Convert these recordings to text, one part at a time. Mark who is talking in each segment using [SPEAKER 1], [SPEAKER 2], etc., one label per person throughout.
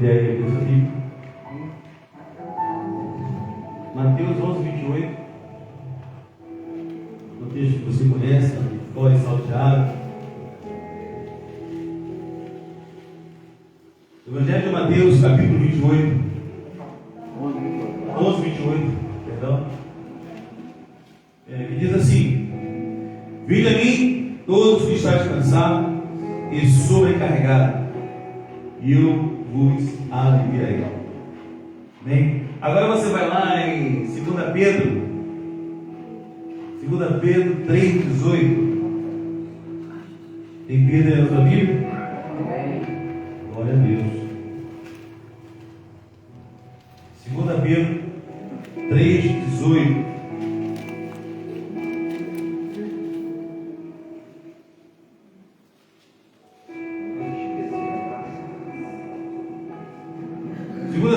[SPEAKER 1] puder ler o texto aqui. Mateus 11, 28. Um texto que você conhece, glória e salteado. Evangelho de Mateus, capítulo 28. 11, 28, perdão. Que diz assim: vinde a mim, todos que estáis cansados e sobrecarregados, e eu vos aliviarei. Amém? Agora você vai lá em 2 Pedro 3,18. Tem Pedro aí na sua Bíblia? Glória a Deus. 2 Pedro 3,18.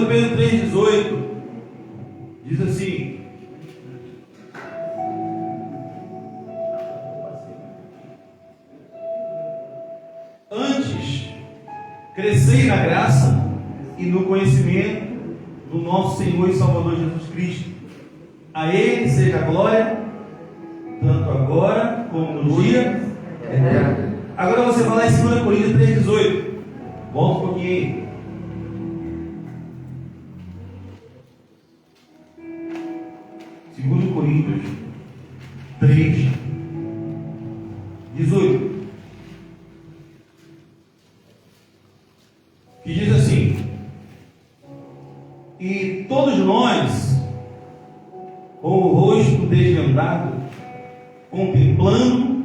[SPEAKER 1] Pedro 3,18 diz assim: antes crescei na graça e no conhecimento do nosso Senhor e Salvador Jesus Cristo. A Ele seja a glória, tanto agora como no dia eterno. Agora você vai lá em 2 Coríntios 3,18. Volta um pouquinho aí. 2 Coríntios 3, 18, que diz assim: e todos nós, com o rosto desvendado, contemplando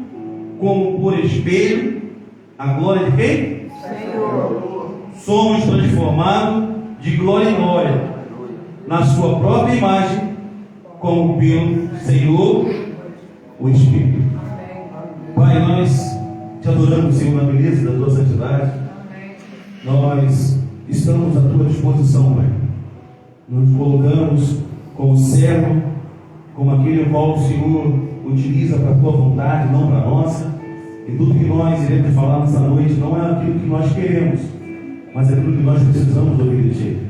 [SPEAKER 1] como por espelho a glória de quem? Senhor. Somos transformados de glória em glória na sua própria imagem, como pelo Senhor, o Espírito. Pai, nós te adoramos, Senhor, na beleza da tua santidade. Nós estamos à tua disposição, Pai. Nos colocamos como servo, como aquele qual o Senhor utiliza para a tua vontade, não para a nossa. E tudo que nós iremos falar nessa noite não é aquilo que nós queremos, mas é aquilo que nós precisamos ouvir de ti.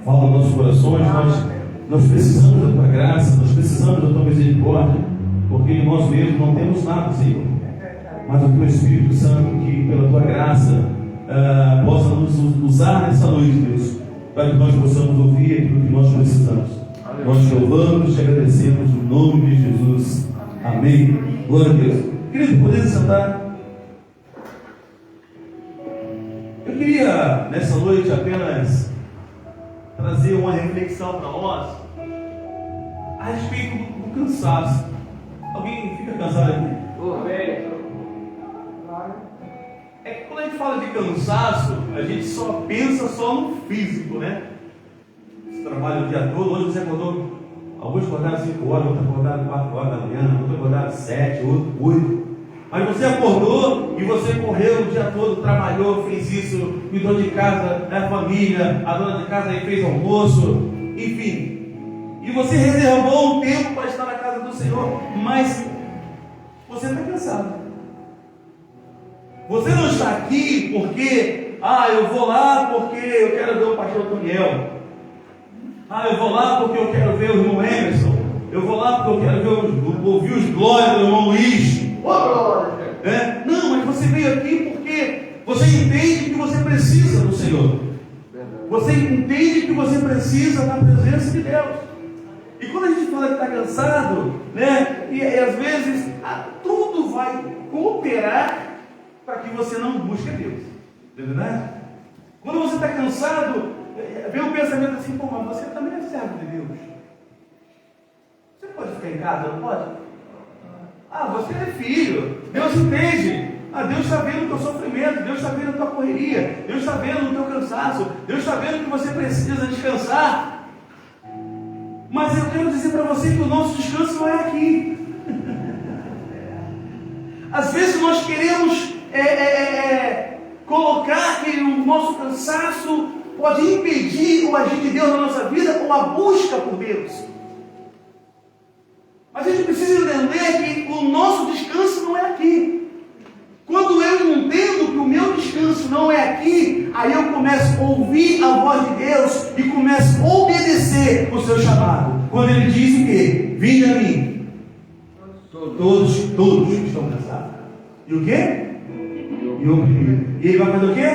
[SPEAKER 1] Fala nos nossos corações. Nós precisamos da tua graça, nós precisamos da tua misericórdia, porque em nós mesmos não temos nada, Senhor. Mas o teu Espírito Santo, que pela tua graça possa nos usar nessa noite, Deus, para que nós possamos ouvir aquilo que nós precisamos. Nós te louvamos, te agradecemos no nome de Jesus. Amém. Glória a Deus. Querido, podemos sentar? Eu queria nessa noite apenas trazer uma reflexão para nós a respeito do cansaço. Alguém fica cansado aqui? É que quando a gente fala de cansaço, a gente só pensa só no físico, né? Você trabalha o dia todo. Hoje você acordou, alguns acordaram 5 horas, outros acordaram 4 horas da manhã, outros acordaram 7, outros 8. Mas você acordou e você correu o dia todo, trabalhou, fez isso, cuidou de casa, da família, a dona de casa aí fez almoço, enfim. E você reservou um tempo para estar na casa do Senhor, mas você está cansado. Você não está aqui porque, eu vou lá porque eu quero ver o pastor Daniel. Eu vou lá porque eu quero ver o irmão Emerson. Eu vou lá porque eu quero ouvir os glórias do irmão Luiz. Não, mas você veio aqui porque você entende que você precisa do Senhor. Você entende que você precisa da presença de Deus. E quando a gente fala que está cansado, né? E às vezes tudo vai cooperar para que você não busque a Deus. Não é verdade? Quando você está cansado, vem um pensamento assim: pô, mas você também é servo de Deus. Você pode ficar em casa, não pode? Você é filho, Deus entende. Deus está vendo o teu sofrimento, Deus está vendo a tua correria, Deus está vendo o teu cansaço, Deus está vendo que você precisa descansar. Mas eu quero dizer para você que o nosso descanso não é aqui. Às vezes nós queremos colocar que o nosso cansaço pode impedir o agir de Deus na nossa vida ou a busca por Deus. Mas a gente precisa entender que o nosso descanso não é aqui. Quando eu entendo
[SPEAKER 2] que o meu descanso não é aqui, aí eu começo a ouvir a voz de Deus e começo a obedecer o seu chamado. Quando ele diz o quê? Vinde a mim, todos que estão cansados. E o quê? E oprimidos. E ele vai fazer o quê?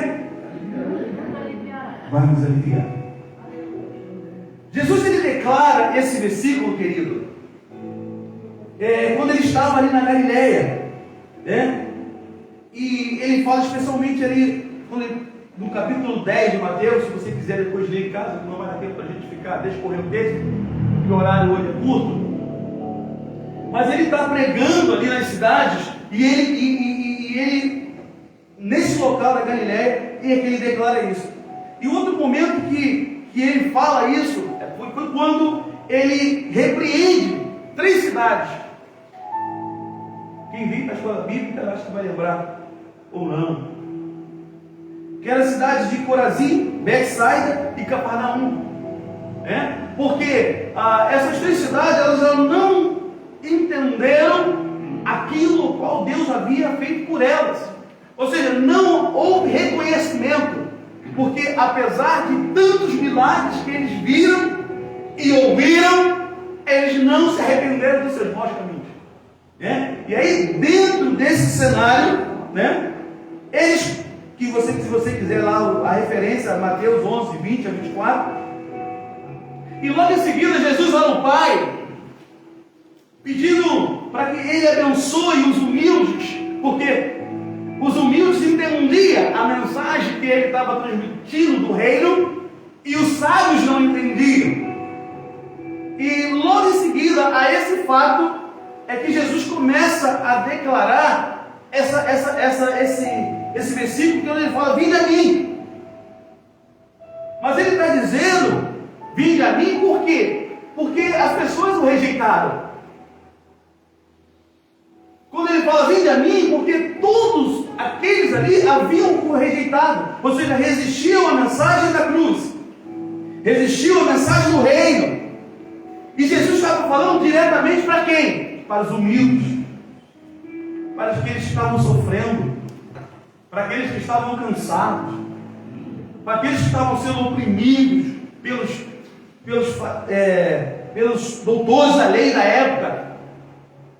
[SPEAKER 2] Vai nos aliviar. Jesus, ele declara esse versículo, querido, quando ele estava ali na Galileia, né? E ele fala especialmente ali, no capítulo 10 de Mateus, se você quiser depois ler em casa, não vai dar tempo para a gente ficar, deixa correr o texto, porque o horário hoje é curto. Mas ele está pregando ali nas cidades, e ele nesse local da Galileia, é que ele declara isso. E outro momento que ele fala isso, foi quando ele repreende 3 cidades. Quem vem para a escola bíblica, acho que vai lembrar, ou não. Que eram as cidades de Corazim, Betsaida e Cafarnaum. Porque essas 3 cidades, elas não entenderam aquilo qual Deus havia feito por elas. Ou seja, não houve reconhecimento. Porque apesar de tantos milagres que eles viram e ouviram, eles não se arrependeram dos seus maus caminhos. E aí, dentro desse cenário, eles, se você quiser lá a referência, Mateus 11, 20 a 24, e logo em seguida Jesus vai no Pai, pedindo para que Ele abençoe os humildes, porque os humildes entendiam a mensagem que Ele estava transmitindo do reino, e os sábios não entendiam. E logo em seguida a esse fato, é que Jesus começa a declarar esse versículo que ele fala, vinde a mim. Mas ele está dizendo, vinde a mim por quê? Porque as pessoas o rejeitaram. Quando ele fala, vinde a mim, porque todos aqueles ali haviam o rejeitado. Ou seja, resistiam à mensagem da cruz. Resistiam à mensagem do reino. E Jesus estava falando diretamente para quem? Para os humildes, para aqueles que estavam sofrendo, para aqueles que estavam cansados, para aqueles que estavam sendo oprimidos pelos doutores da lei da época.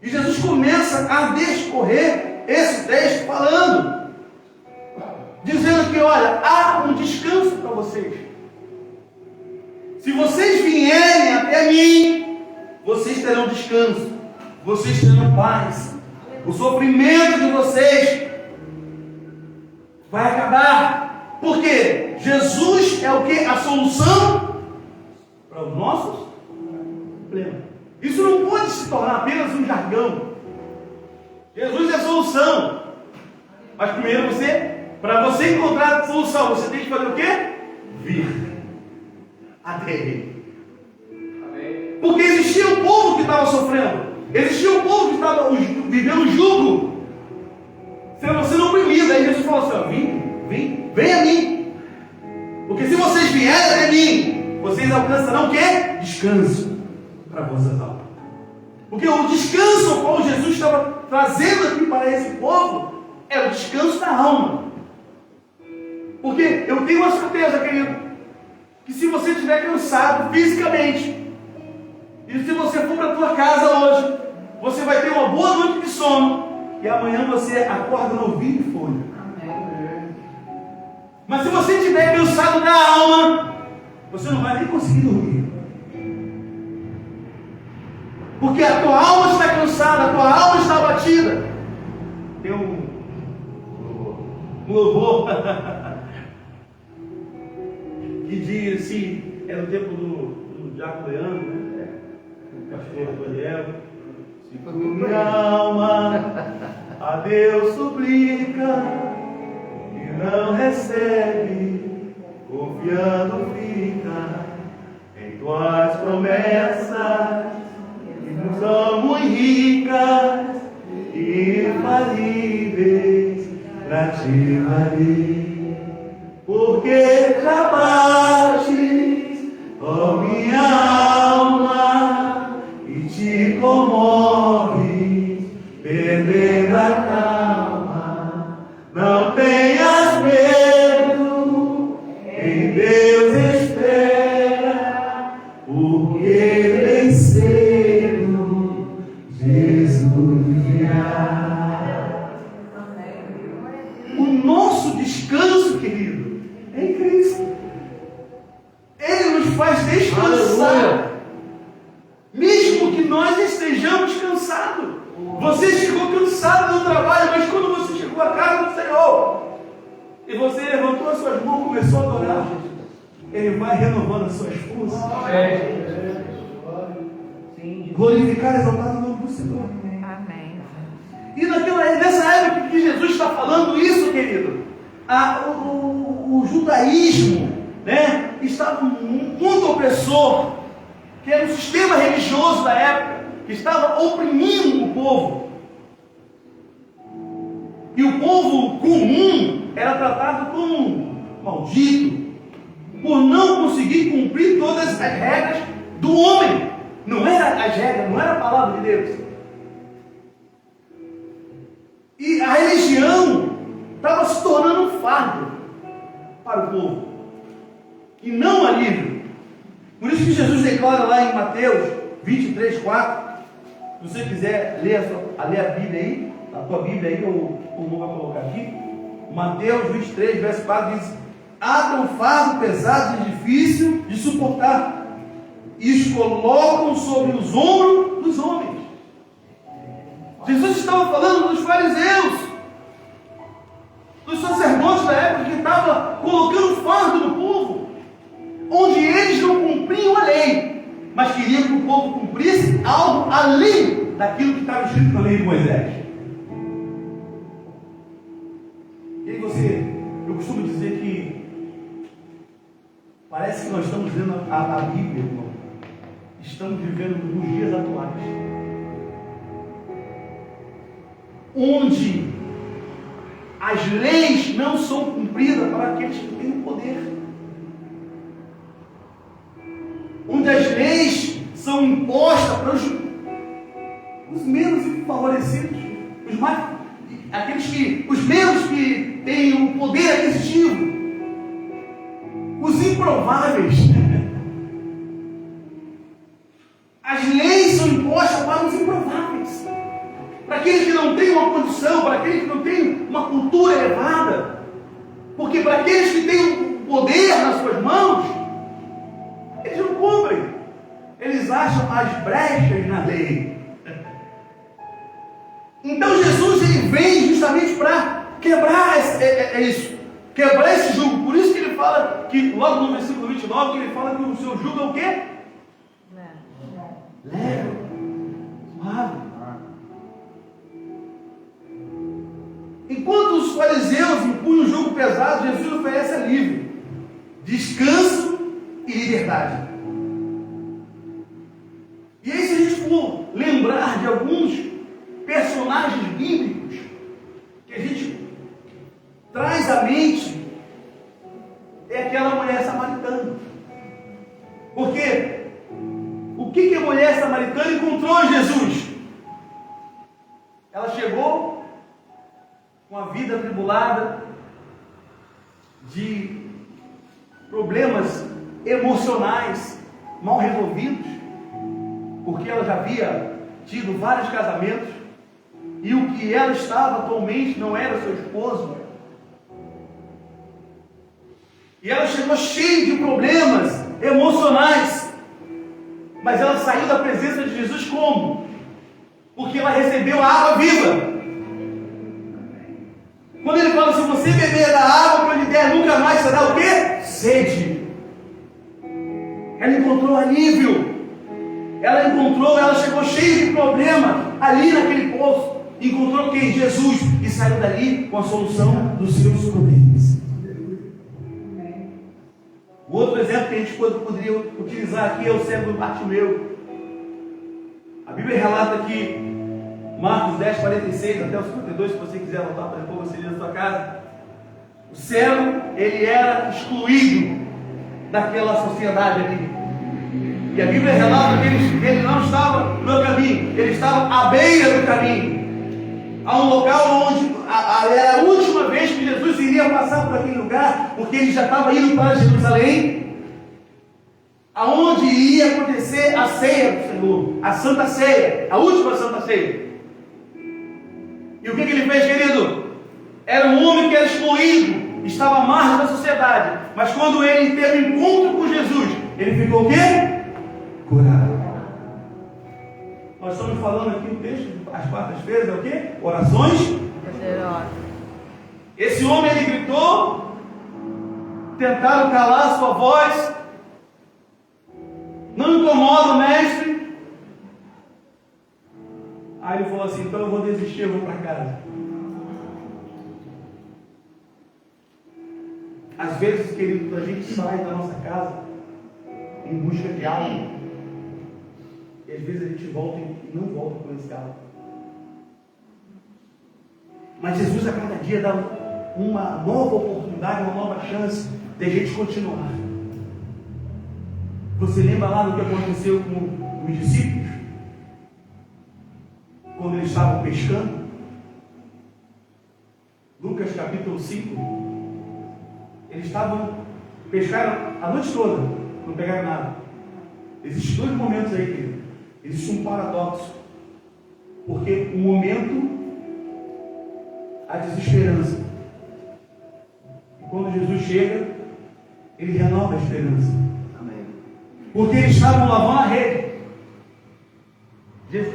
[SPEAKER 2] E Jesus começa a discorrer esse texto falando, dizendo que, olha, há um descanso para vocês. Se vocês vierem até mim, vocês terão descanso. Vocês terão paz. O sofrimento de vocês vai acabar. Porque Jesus é o que? A solução para os nossos problemas. Isso não pode se tornar apenas um jargão. Jesus é a solução. Mas primeiro para você encontrar a solução, você tem que fazer o quê? Vir até Ele. Porque existia um povo que estava sofrendo. Existia um povo que estava vivendo o jugo, sendo oprimido. Aí Jesus falou assim, vem a mim. Porque se vocês vierem até mim, vocês alcançarão o quê? Descanso para vossas almas. Porque o descanso ao qual Jesus estava trazendo aqui para esse povo, é o descanso da alma. Porque eu tenho uma certeza, querido, que se você estiver cansado fisicamente, e se você for para a tua casa hoje, você vai ter uma boa noite de sono, e amanhã você acorda novinho e folha. Mas se você estiver cansado da alma, você não vai nem conseguir dormir. Porque a tua alma está cansada, a tua alma está abatida. Tem um louvor que diz assim, é no tempo do Diácono Leandro, né? O pastor Daniel. Se tu minha alma a Deus suplica e não recebe, confiando fica em tuas promessas, que são muito ricas e infalíveis, pra te valer, porque trabalhes, ó minha alma, e te comoves, perdendo a calma, não tem faz descansar.
[SPEAKER 3] Aleluia.
[SPEAKER 2] Mesmo que nós estejamos cansados. Você chegou cansado do trabalho, mas quando você chegou à casa do Senhor, e você levantou as suas mãos e começou a adorar, Ele vai renovando as suas forças. Glorificar e exaltar o nome do Senhor.
[SPEAKER 4] Amém.
[SPEAKER 2] E nessa época que Jesus está falando isso, querido, o judaísmo, né, estava muito opressor, que era o sistema religioso da época, que estava oprimindo o povo. E o povo comum era tratado como maldito, por não conseguir cumprir todas as regras do homem. Não era as regras, não era a palavra de Deus. E a religião estava se tornando um fardo para o povo, e não alívio. Por isso que Jesus declara lá em Mateus 23, 4. Se você quiser ler a Bíblia aí, a tua Bíblia aí, ou o Lu vai colocar aqui. Mateus 23, verso 4 diz: atam um fardo pesado e difícil de suportar, e os colocam sobre os ombros dos homens. Jesus estava falando dos fariseus, dos sacerdotes da época, que estavam colocando fardo no povo, onde eles não cumpriam a lei, mas queriam que o povo cumprisse algo além daquilo que estava escrito na lei de Moisés. E aí eu costumo dizer que parece que nós estamos vendo a Bíblia, irmão. Estamos vivendo nos dias atuais, onde as leis não são cumpridas para aqueles que têm o poder, onde as leis são impostas para os menos favorecidos, os menos que têm o poder aquisitivo, os improváveis. As leis são impostas para os improváveis, para aqueles que não têm uma condição, para aqueles que não têm uma cultura elevada, porque para aqueles que têm o poder nas suas mãos, eles não cumprem, eles acham as brechas na lei. Então Jesus ele vem justamente para quebrar isso, quebrar esse jugo. Por isso que ele fala, que logo no versículo 29, que ele fala que o seu jugo é o quê? Leve, suave. Enquanto os fariseus impunham um jugo pesado, Jesus oferece alívio, descanso e liberdade. E aí, se a gente for lembrar de alguns personagens bíblicos que a gente traz à mente, é aquela mulher samaritana. Porque o que a mulher samaritana encontrou em Jesus? Ela chegou com a vida atribulada, de problemas emocionais mal resolvidos, porque ela já havia tido vários casamentos, e o que ela estava atualmente não era seu esposo. E ela chegou cheia de problemas emocionais, mas ela saiu da presença de Jesus como? Porque ela recebeu a água viva. Quando ele fala, se você beber da água que eu lhe der, nunca mais será o quê? Sede. Ela encontrou alívio. Ela chegou cheia de problema ali naquele poço. Encontrou quem? Jesus. E saiu dali com a solução dos seus problemas. O outro exemplo que a gente poderia utilizar aqui é o cego do Bartimeu. A Bíblia relata que Marcos 10, 46 até os 52, se você quiser anotar para depois você ler na sua casa. O cego, ele era excluído daquela sociedade ali. E a Bíblia relata que ele não estava no caminho, ele estava à beira do caminho. A um local onde era a última vez que Jesus iria passar por aquele lugar, porque ele já estava indo para Jerusalém, aonde iria acontecer a ceia do Senhor, a Santa Ceia, a última Santa Ceia. E o que ele fez, querido? Era um homem que era excluído, estava à margem da sociedade, mas quando ele teve um encontro com Jesus, ele ficou o quê? Curado. Nós estamos falando aqui no texto, às quartas-feiras, é o quê? Orações. Esse homem, ele gritou, tentaram calar a sua voz, não incomoda o mestre. Aí ele falou assim, então eu vou desistir, eu vou para casa. Às vezes, querido, a gente sai da nossa casa em busca de algo, e às vezes a gente volta e não volta com esse algo. Mas Jesus a cada dia dá uma nova oportunidade, uma nova chance de a gente continuar. Você lembra lá do que aconteceu com os discípulos? Quando eles estavam pescando? Lucas capítulo 5. Eles pescaram a noite toda, não pegaram nada. Existem dois momentos aí, querido. Existe um paradoxo. Porque um momento, a desesperança. E quando Jesus chega, ele renova a esperança. Amém. Porque eles estavam lavando a rede.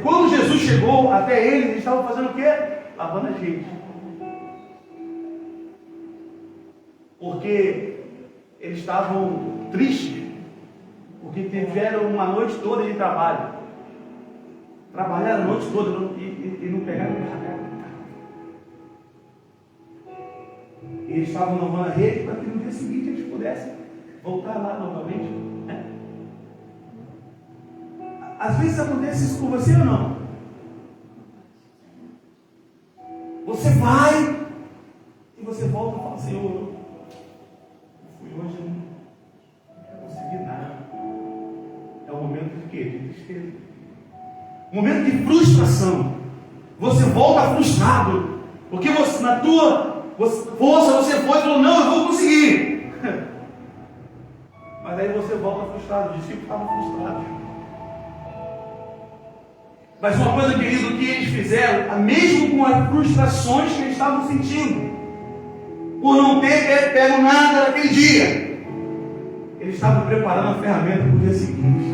[SPEAKER 2] Quando Jesus chegou até eles estavam fazendo o quê? Lavando as redes. Porque eles estavam tristes, porque tiveram uma noite toda de trabalho. Trabalharam a noite toda e não pegaram nada. Eles estavam lavando a rede para que no dia seguinte eles pudessem voltar lá novamente. Às vezes acontece isso com você ou não? Você vai e você volta e fala, Senhor, eu fui hoje, não consegui nada. É um momento de quê? De tristeza. Um momento de frustração. Você volta frustrado, porque você, na tua força, você foi e falou, não, eu vou conseguir. Mas aí você volta frustrado. Os discípulos estavam frustrados. Mas uma coisa, querido, que eles fizeram, mesmo com as frustrações que eles estavam sentindo, por não ter pego nada naquele dia, eles estavam preparando a ferramenta para o dia seguinte.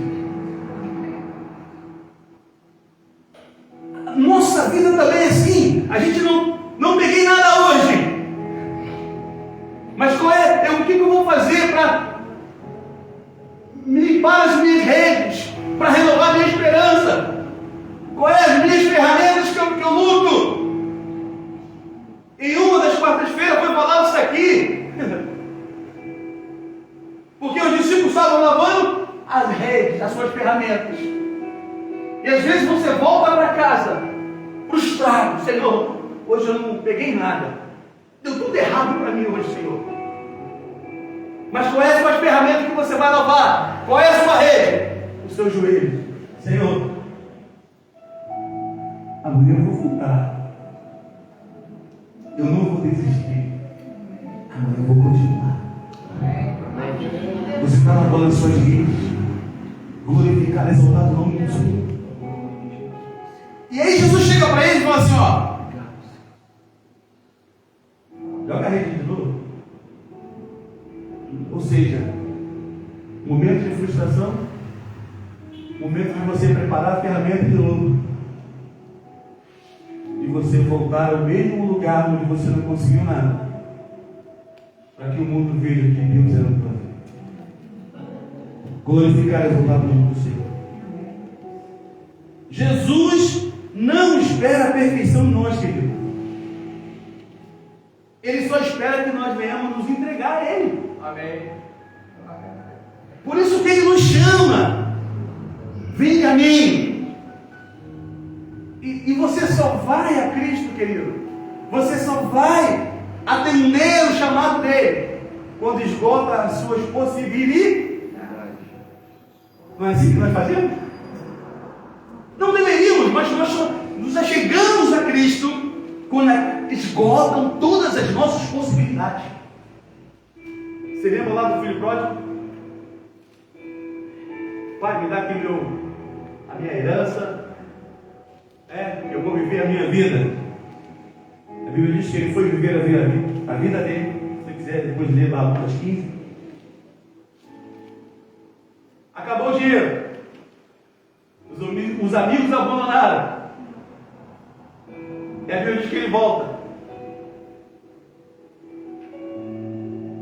[SPEAKER 2] Nossa vida também é assim. A gente não peguei nada hoje. Mas qual é? O que eu vou fazer para limpar as minhas redes, para renovar a minha esperança? Quais as minhas ferramentas que eu luto? Em uma das quartas-feiras foi falado isso aqui. Porque os discípulos estavam lavando as redes, as suas ferramentas. E às vezes você volta para casa frustrado. Senhor, hoje eu não peguei nada. Deu tudo errado para mim hoje, Senhor. Mas qual é as suas ferramentas que você vai lavar? Qual é a sua rede? O seu joelho. Senhor, amanhã eu vou voltar. Eu não vou desistir. Amanhã eu vou continuar. Você está lavando as suas redes. Glorificar, exaltar o nome do Senhor. E aí Jesus chega para ele e fala assim, ó. Joga a rede de novo. Ou seja, momento de frustração, momento de você preparar a ferramenta de novo. De você voltar ao mesmo lugar onde você não conseguiu nada. Para que o mundo veja que Deus era o plano. Glorificar e exaltar o nome do Senhor. Jesus não espera a perfeição em nós, querido. Ele só espera que nós venhamos nos entregar a Ele. Amém. Por isso que Ele nos chama. Vem a mim. E você só vai a Cristo, querido. Você só vai atender o chamado dele quando esgota as suas possibilidades. Não é assim que nós fazemos? Não deveríamos, mas nós nos achegamos a Cristo quando esgotam todas as nossas possibilidades. Você lembra lá do filho pródigo? Pai, me dá aqui a minha herança. Eu vou viver a minha vida. A Bíblia diz que ele foi viver a vida dele. Se você quiser depois ler lá Lucas 15. Acabou o dinheiro. Os amigos abandonaram. E a Bíblia diz que ele volta.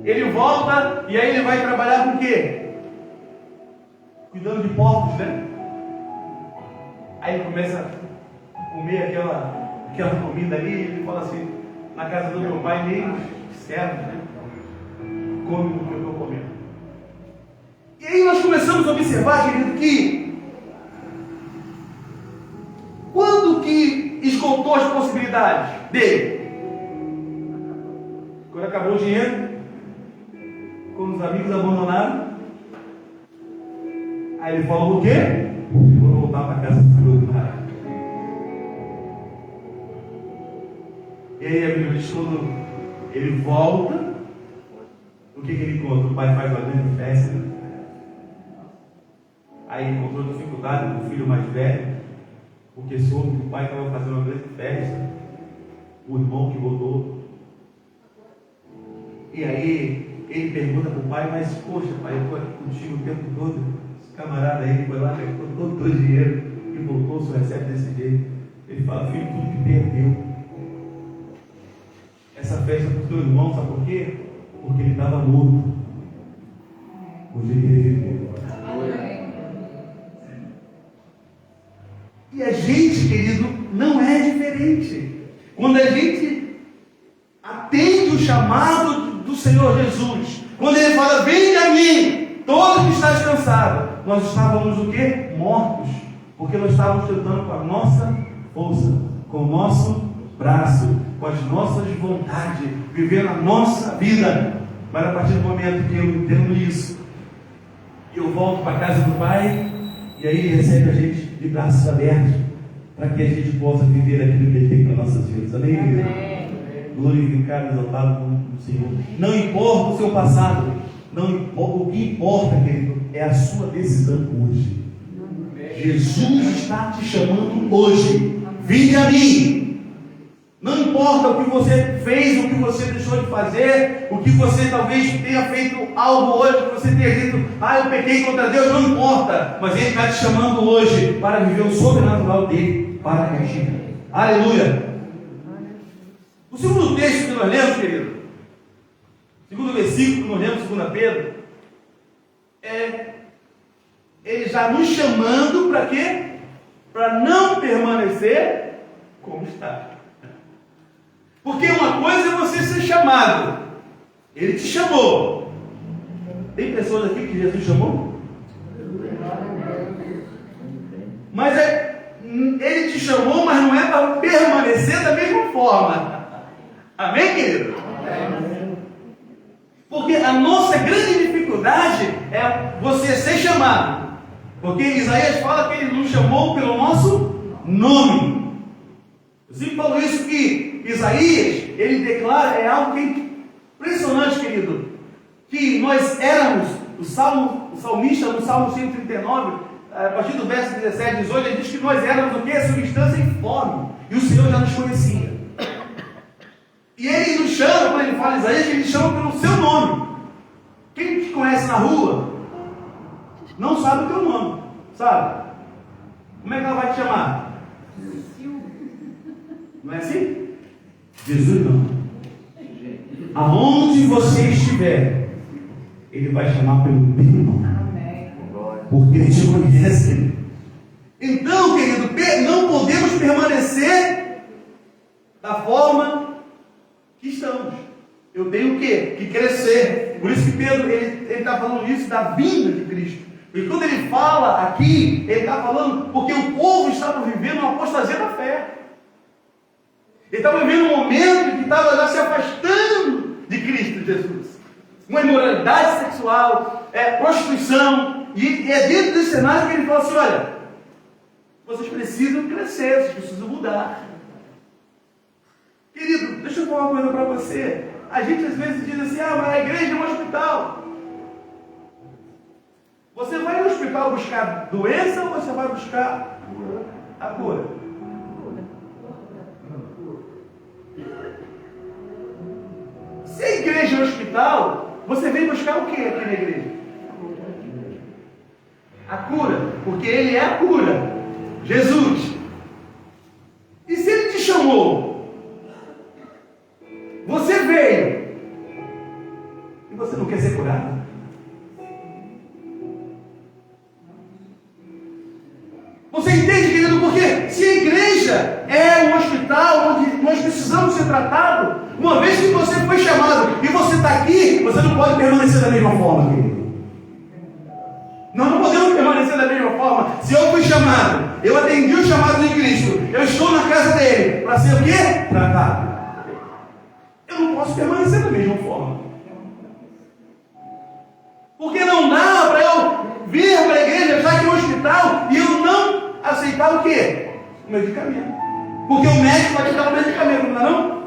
[SPEAKER 2] Ele volta e aí ele vai trabalhar com o quê? Cuidando de porcos, né? Aí ele começa a comer aquela comida ali, ele fala assim, na casa do meu pai nem serve, né? Come o que eu estou comendo. E aí nós começamos a observar, querido, que quando que esgotou as possibilidades dele? Quando acabou o dinheiro, quando os amigos abandonaram, aí ele falou o quê? Vou voltar para casa do meu pai. E aí a Bíblia diz, quando ele volta, o que ele conta? O pai faz uma grande festa. Aí encontrou dificuldade com o filho mais velho, porque soube que o pai estava fazendo uma grande festa, o irmão que voltou. E aí ele pergunta para o pai, mas poxa pai, eu estou aqui contigo o tempo todo. Esse camarada aí foi lá, pegou todo o teu dinheiro e voltou, só recebe desse jeito. Ele fala, filho, tudo que tem é teu. Essa festa para o teu irmão, sabe por quê? Porque ele estava morto. Hoje ele reviveu. E a gente, querido, não é diferente. Quando a gente atende o chamado do Senhor Jesus, quando Ele fala, vem a mim, todos que estão cansados, nós estávamos o quê? Mortos. Porque nós estávamos tentando com a nossa força, com o nosso braço, com as nossas vontades, vivendo a nossa vida. Mas a partir do momento que eu entendo isso, eu volto para a casa do Pai, e aí Ele recebe a gente de braços abertos, para que a gente possa viver aquilo que Ele tem para nossas vidas. Amém, querido? Glorificado, exaltado no Senhor. Não importa o seu passado, não importa, o que importa, querido, é a sua decisão hoje. Jesus está te chamando hoje. Vinde a mim. Não importa o que você fez, o que você deixou de fazer, o que você talvez tenha feito algo hoje, que você tenha dito, eu pequei contra Deus, não importa. Mas Ele está te chamando hoje para viver o sobrenatural dele para contigo. Aleluia. O segundo texto que nós lemos, querido, segundo versículo que nós lemos, 2 Pedro, ele já nos chamando para quê? Para não permanecer como está. Porque uma coisa é você ser chamado. Ele te chamou. Tem pessoas aqui que Jesus chamou? Mas Ele te chamou, mas não é para permanecer da mesma forma. Amém, querido? Porque a nossa grande dificuldade é você ser chamado. Porque Isaías fala que Ele nos chamou pelo nosso nome. Eu sempre falo isso, que Isaías, ele declara, é algo impressionante, querido, que nós éramos, o salmista no Salmo 139, a partir do verso 17, 18, ele diz que nós éramos o quê? Substância informe, e o Senhor já nos conhecia. E Ele nos chama, quando Ele fala Isaías, Ele chama pelo seu nome. Quem te conhece na rua, não sabe o teu nome, sabe? Como é que ela vai te chamar? Não é assim? Jesus não. Aonde você estiver, Ele vai chamar pelo teu nome. Porque Ele te conhece. Então, querido, não podemos permanecer da forma que estamos. Eu tenho o quê? Que crescer. Por isso que Pedro, ele está falando isso da vinda de Cristo. E quando ele fala aqui, ele está falando porque o povo estava vivendo uma apostasia da fé. Ele estava vivendo um momento que estava já se afastando de Cristo Jesus. Uma imoralidade sexual, prostituição. E é dentro desse cenário que ele fala assim, olha, vocês precisam crescer, vocês precisam mudar. Querido, deixa eu falar uma coisa para você. A gente às vezes diz assim, mas a igreja é um hospital. Você vai no hospital buscar doença ou você vai buscar a cura? Se a igreja é um hospital, você vem buscar o que aqui na igreja? a cura, porque Ele é a cura, Jesus. E se Ele te chamou, você veio, e você não quer ser curado? Você entende, querido? Porque se a igreja é um hospital onde nós precisamos ser tratados, uma vez que você foi chamado e você está aqui, você não pode permanecer da mesma forma, querido. Nós não podemos permanecer da mesma forma. Se eu fui chamado, eu atendi o chamado de Cristo, eu estou na casa dele, para ser o quê? Tratado. Eu não posso permanecer da mesma forma. Porque não dá para eu vir para a igreja, já que é um hospital, e eu não aceitar o quê? O medicamento. Porque o médico vai te dar um medicamento, não é não?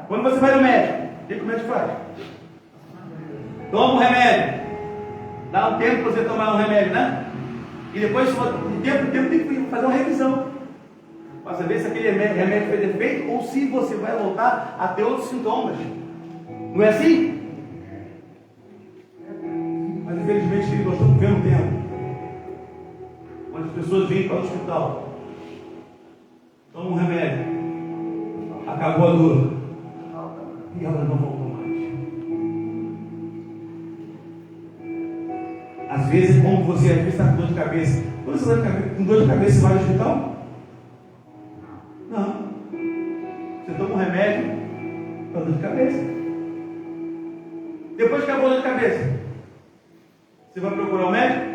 [SPEAKER 2] Quando você vai no médico, o que o médico faz? Toma um remédio. Dá um tempo para você tomar um remédio, né? E depois, de tempo em tempo, tem que fazer uma revisão. Para saber se aquele remédio fez efeito ou se você vai voltar a ter outros sintomas. Não é assim? Mas infelizmente, querido, nós estamos vivendo um tempo onde as pessoas vêm para o hospital, tomam um remédio, acabou a dor, e elas não voltam mais. Às vezes, como você às vezes está com dor de cabeça, quando você está com dor de cabeça, você vai ao hospital? Não. Você toma um remédio para dor de cabeça. Depois que acabou a dor de cabeça, você vai procurar o médico?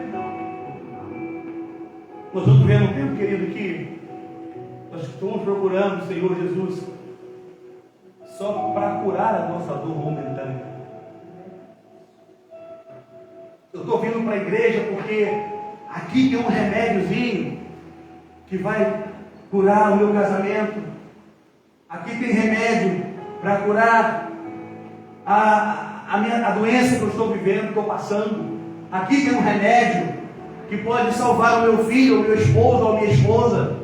[SPEAKER 2] Nós estamos vivendo um tempo, querido, que nós estamos procurando o Senhor Jesus só para curar a nossa dor momentânea. Eu estou vindo para a igreja porque aqui tem um remédiozinho que vai curar o meu casamento. Aqui tem remédio para curar a doença que eu estou vivendo, que estou passando. Aqui tem um remédio que pode salvar o meu filho, o meu esposo ou a minha esposa.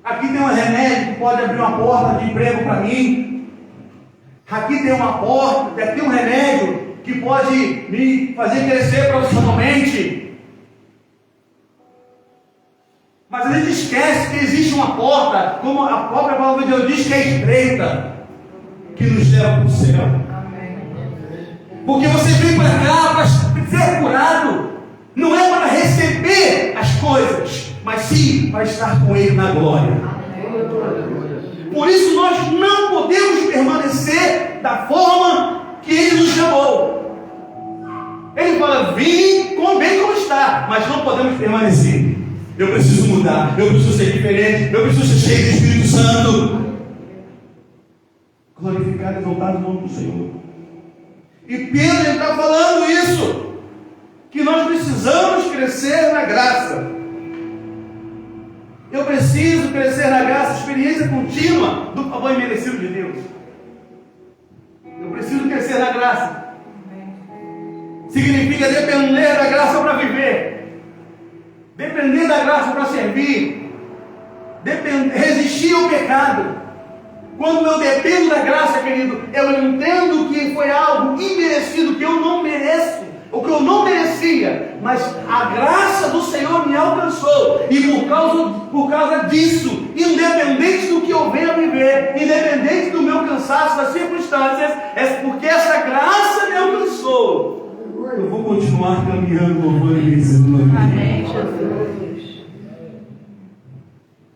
[SPEAKER 2] Aqui tem um remédio que pode abrir uma porta de emprego para mim. Aqui tem uma porta, aqui tem um remédio que pode me fazer crescer profissionalmente. Mas a gente esquece que existe uma porta, como a própria palavra de Deus diz, que é estreita, que nos leva para o céu. Porque você vem para cá para ser curado, não é para receber as coisas, mas sim para estar com Ele na glória. Por isso nós não podemos permanecer da forma que Ele nos chamou. Ele fala, vim bem como está, mas não podemos permanecer. Eu preciso mudar, eu preciso ser diferente, eu preciso ser cheio do Espírito Santo. Glorificado e exaltado o nome do Senhor. E Pedro está falando isso, que nós precisamos crescer na graça. Eu preciso crescer na graça, experiência contínua do favor imerecido de Deus. Eu preciso crescer na graça. Significa depender da graça para viver, depender da graça para servir, resistir ao pecado. Quando eu dependo da graça, querido, eu entendo que foi algo imerecido, que eu não mereço, ou que eu não merecia, mas a graça do Senhor me alcançou, e por causa disso, independente do que eu venha viver, independente do meu cansaço, das circunstâncias, é porque essa graça me alcançou. Eu vou continuar caminhando louvando e bendizendo. Amém, Jesus.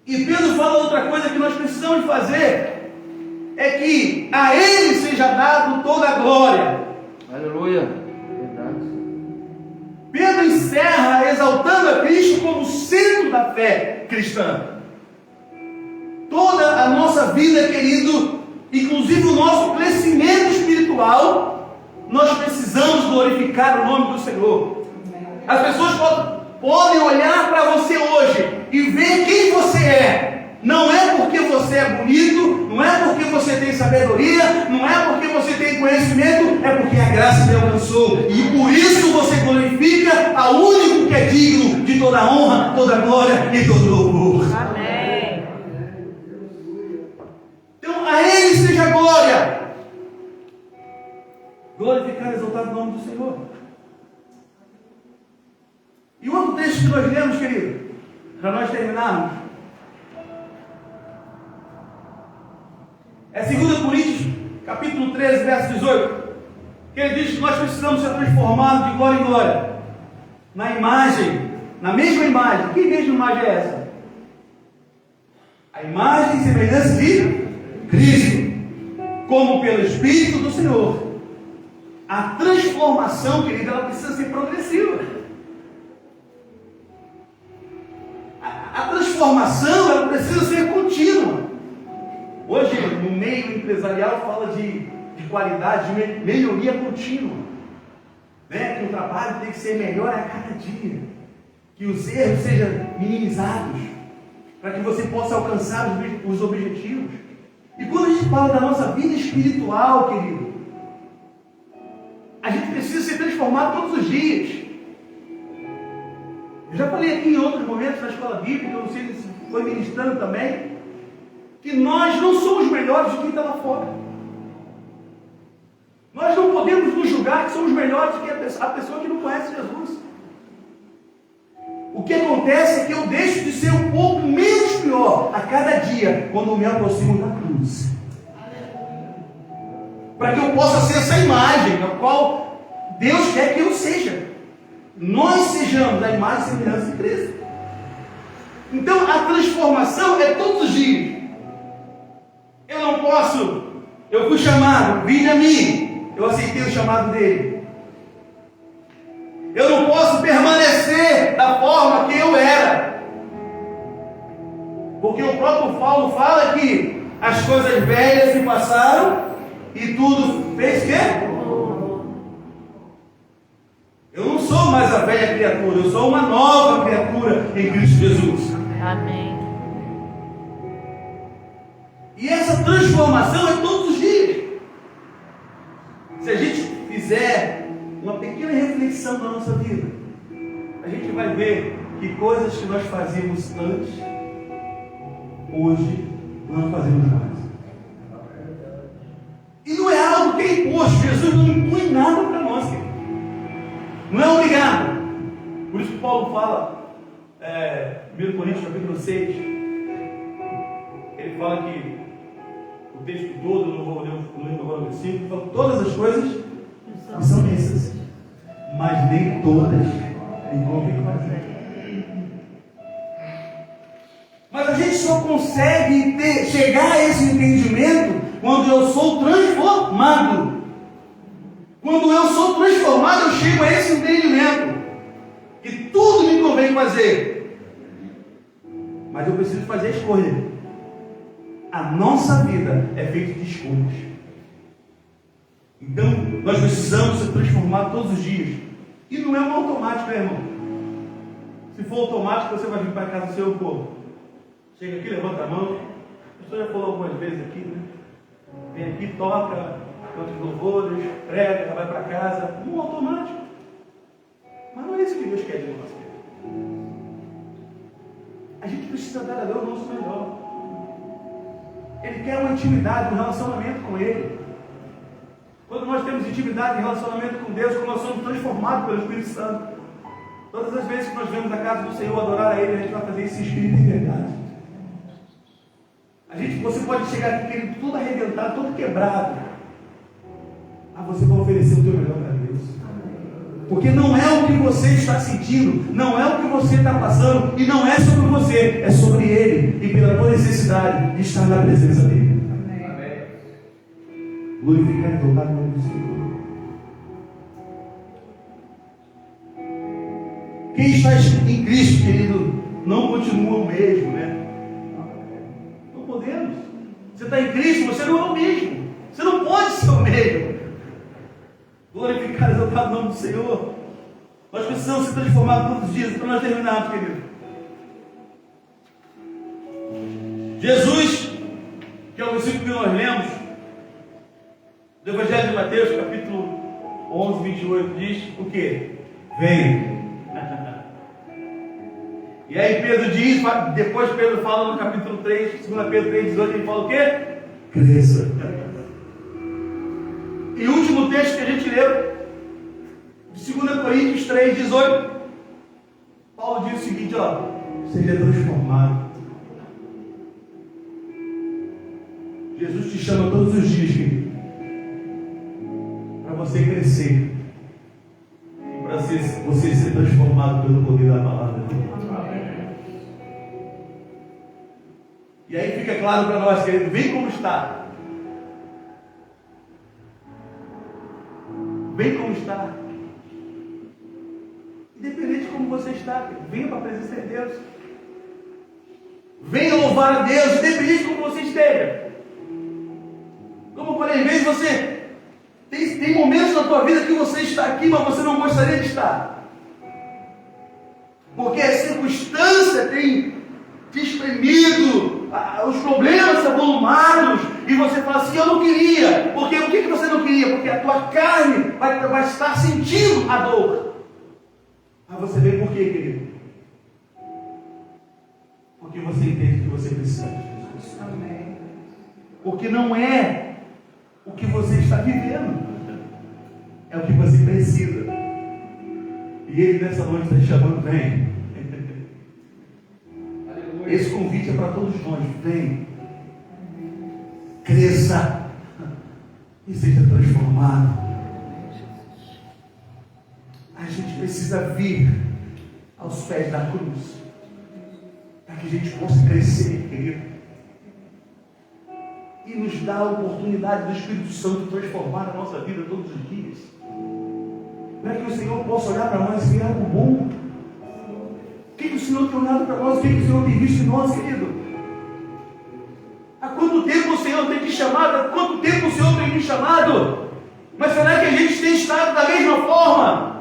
[SPEAKER 2] E Pedro fala outra coisa que nós precisamos fazer, é que a Ele seja dado toda a glória. Aleluia. Verdade. Pedro encerra exaltando a Cristo como centro da fé cristã. Toda a nossa vida, querido, inclusive o nosso crescimento espiritual, nós precisamos glorificar o nome do Senhor. As pessoas podem olhar para você hoje e ver quem você é. Não é porque você é bonito, não é porque você tem sabedoria, não é porque você tem conhecimento, é porque a graça te alcançou. E por isso você glorifica ao único que é digno de toda a honra, toda a glória e todo o louvor. Amém. Então a Ele seja a glória. Glorificar e exaltar o nome do Senhor. E outro texto texto que nós lemos, querido, para nós terminarmos. É 2 Coríntios, capítulo 13, verso 18. Que ele diz que nós precisamos ser transformados de glória em glória. Na imagem, na mesma imagem. Que mesma imagem é essa? A imagem e semelhança de Cristo. Como pelo Espírito do Senhor. A transformação, querida, ela precisa ser progressiva. A transformação, ela precisa ser contínua. Hoje, no meio empresarial, fala de qualidade, de melhoria contínua. Né? Que o trabalho tem que ser melhor a cada dia. Que os erros sejam minimizados. Para que você possa alcançar os objetivos. E quando a gente fala da nossa vida espiritual, querido, a gente precisa ser transformado todos os dias. Eu já falei aqui em outros momentos na escola bíblica, eu não sei se foi ministrando também, que nós não somos melhores do que está lá fora. Nós não podemos nos julgar que somos melhores do que a pessoa que não conhece Jesus. O que acontece é que eu deixo de ser um pouco menos pior a cada dia, quando eu me aproximo da cruz. Para que eu possa ser essa imagem, a qual Deus quer que eu seja. Nós sejamos a imagem e semelhança de Cristo. Então a transformação é todos os dias. Eu não posso, eu fui chamado, vinde a mim, eu aceitei o chamado dele. Eu não posso permanecer da forma que eu era. Porque o próprio Paulo fala que as coisas velhas se passaram e tudo fez o quê? Eu não sou mais a velha criatura, eu sou uma nova criatura em Cristo Jesus.
[SPEAKER 3] Amém.
[SPEAKER 2] E essa transformação é todos os dias. Se a gente fizer uma pequena reflexão na nossa vida, a gente vai ver que coisas que nós fazíamos antes, hoje, não fazemos mais. E não é algo que é imposto. Jesus não impõe nada para nós, querido. Não é obrigado. Por isso que Paulo fala, 1 Coríntios capítulo 6, ele fala que o texto todo, não vou ler agora o versículo, ele fala que todas as coisas são lícitas, mas nem todas me convêm fazer. Mas a gente só consegue chegar a esse entendimento quando eu sou transformado. Quando eu sou transformado, eu chego a esse entendimento que tudo me convém fazer, mas eu preciso fazer a escolha. A nossa vida é feita de escolhas. Então, nós precisamos ser transformados todos os dias. E não é um automático, né, irmão? Se for automático, você vai vir para casa do seu povo. Chega aqui, levanta a mão. O pastor já falou algumas vezes aqui, né? Vem aqui, toca, canta os louvores, prega, vai para casa. Um automático. Mas não é isso que Deus quer de nós. A gente precisa dar a Deus o nosso melhor. Ele quer uma intimidade, um relacionamento com Ele. Quando nós temos intimidade e relacionamento com Deus, quando nós somos transformados pelo Espírito Santo, todas as vezes que nós vemos a casa do Senhor adorar a Ele, a gente vai fazer esse espírito de verdade. Você pode chegar aqui querido, tudo arrebentado, todo quebrado, mas você vai oferecer o teu melhor para Deus. Porque não é o que você está sentindo, não é o que você está passando, e não é sobre você, é sobre Ele, e pela tua necessidade de estar na presença dEle. Glorificar e exaltar o nome do Senhor. Quem está em Cristo, querido, não continua o mesmo, né? Não podemos. Você está em Cristo, você não é o mesmo. Você não pode ser o mesmo. Glorificar e exaltar o nome do Senhor. Nós precisamos ser transformados todos os dias. Para nós terminarmos, querido. Jesus, que é o versículo que nós lemos, do Evangelho de Mateus, capítulo 11, 28, diz o quê? Venha. E aí Pedro diz, depois Pedro fala no capítulo 3, 2 Pedro 3, 18, ele fala o quê? Cresça. E o último texto que a gente leu, de 2 Coríntios 3, 18, Paulo diz seguinte, ó,
[SPEAKER 1] seja transformado. Jesus te chama todos os dias, querido, para você crescer e para você ser transformado pelo poder da palavra dele.
[SPEAKER 2] E aí fica claro para nós, querido, vem como está. Vem como está. Independente de como você está, querido, venha para a presença de Deus. Venha louvar a Deus, independente de como você esteja. Como eu falei, às vezes você tem momentos na tua vida que você está aqui, mas você não gostaria de estar. Porque a circunstância tem te espremido, os problemas são volumados, e você fala assim, eu não queria. Porque o que você não queria? Porque a tua carne vai estar sentindo a dor. Mas você vê por quê, querido? Porque você entende que você precisa de Jesus. Amém. Porque não é o que você está vivendo, é o que você precisa. E Ele nessa noite está te chamando, vem. Esse convite é para todos nós, vem, cresça e seja transformado. A gente precisa vir aos pés da cruz, para que a gente possa crescer, querido, e nos dá a oportunidade do Espírito Santo transformar a nossa vida todos os dias. Não é que o Senhor possa olhar para nós e ver algo bom. O que o Senhor tem olhado para nós? O que o Senhor tem visto em nós, querido? Há quanto tempo o Senhor tem te chamado? Há quanto tempo o Senhor tem me chamado? Mas será que a gente tem estado da mesma forma?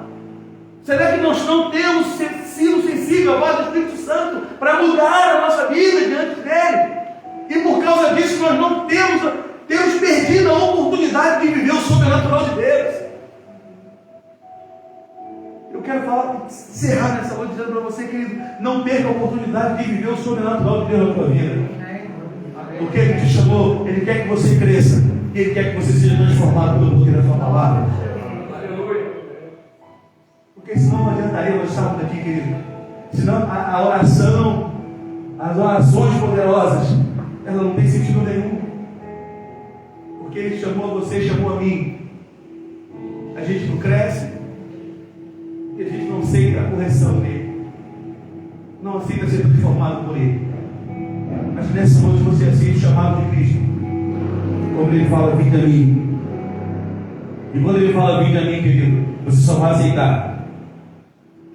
[SPEAKER 2] Será que nós não temos sido sensíveis à voz do Espírito Santo para mudar a nossa vida diante dele? E por causa disso nós não temos perdido a oportunidade de viver o sobrenatural de Deus. Eu quero encerrar nessa noite dizendo para você, querido, não perca a oportunidade de viver o sobrenatural de Deus na tua vida. Porque Ele te chamou, Ele quer que você cresça, e Ele quer que você seja transformado pelo poder da sua palavra. Porque senão não adiantaria nós estarmos aqui, querido. Senão a oração, as orações poderosas, ela não tem sentido nenhum. Porque Ele chamou a você, chamou a mim. A gente não cresce e a gente não aceita a correção dele, não aceita ser transformado por ele. Mas nessa noite você aceita o chamado de Cristo, como ele fala, vinde a mim. E quando ele fala, vinde a mim, querido, você só vai aceitar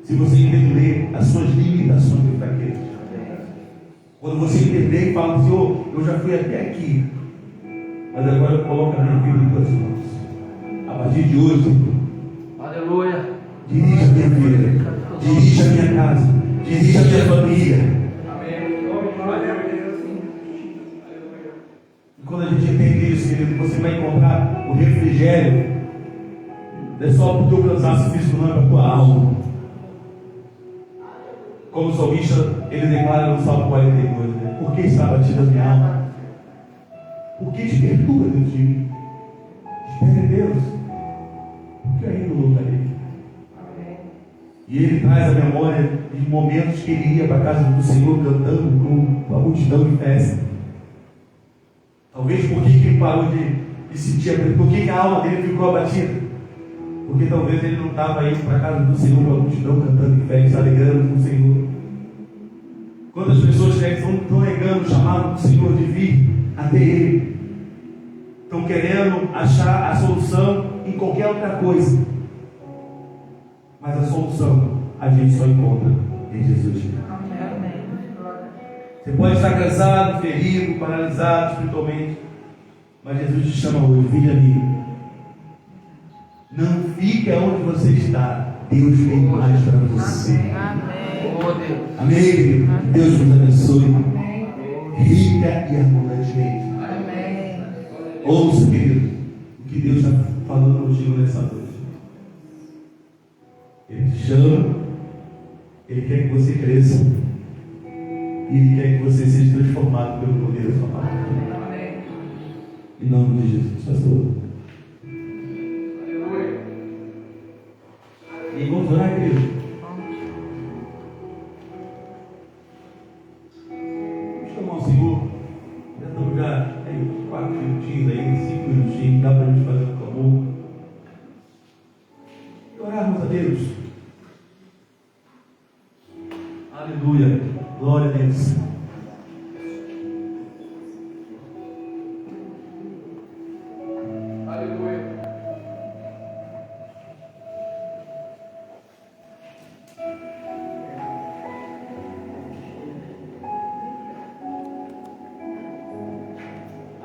[SPEAKER 2] se você entender as suas limitações e fraquezas. Quando você entender e fala, Senhor, eu já fui até aqui, mas agora eu coloco a minha vida em tuas mãos. A partir de hoje, Senhor, aleluia,
[SPEAKER 1] dirija a minha vida, dirija a minha casa, dirija a minha família. E quando a gente entende isso, querido, você vai encontrar o refrigério. Não é só para o teu cansaço físico, não, é para a tua alma. Como o salmista, ele declara no Salmo 42, né? Por que está batida a minha alma? Por que te perturba dentro de mim? Espere Deus, porque eu ainda louvarei. E ele traz a memória de momentos que ele ia para a casa do Senhor cantando com a multidão de festa. Talvez por que ele parou de sentir, por que a alma dele ficou abatida? Porque talvez ele não estava indo para a casa do Senhor com a multidão cantando em festa, alegrando com o Senhor. Quantas pessoas estão negando o chamado do Senhor de vir até Ele? Estão querendo achar a solução em qualquer outra coisa. Mas a solução a gente só encontra em Jesus. Amém. Você pode estar cansado, ferido, paralisado espiritualmente, mas Jesus te chama hoje, vinde a mim. Não fique onde você está. Deus tem mais para você. Amém. Amém. Deus nos abençoe. Rica e abundantemente. Amém. Ouça, querido, o que Deus está falando contigo nessa noite. Ele te chama, Ele quer que você cresça, e Ele quer que você seja transformado pelo poder da sua palavra. Em nome de Jesus, pastor. E vamos orar, querido. Aleluia. Glória a Deus.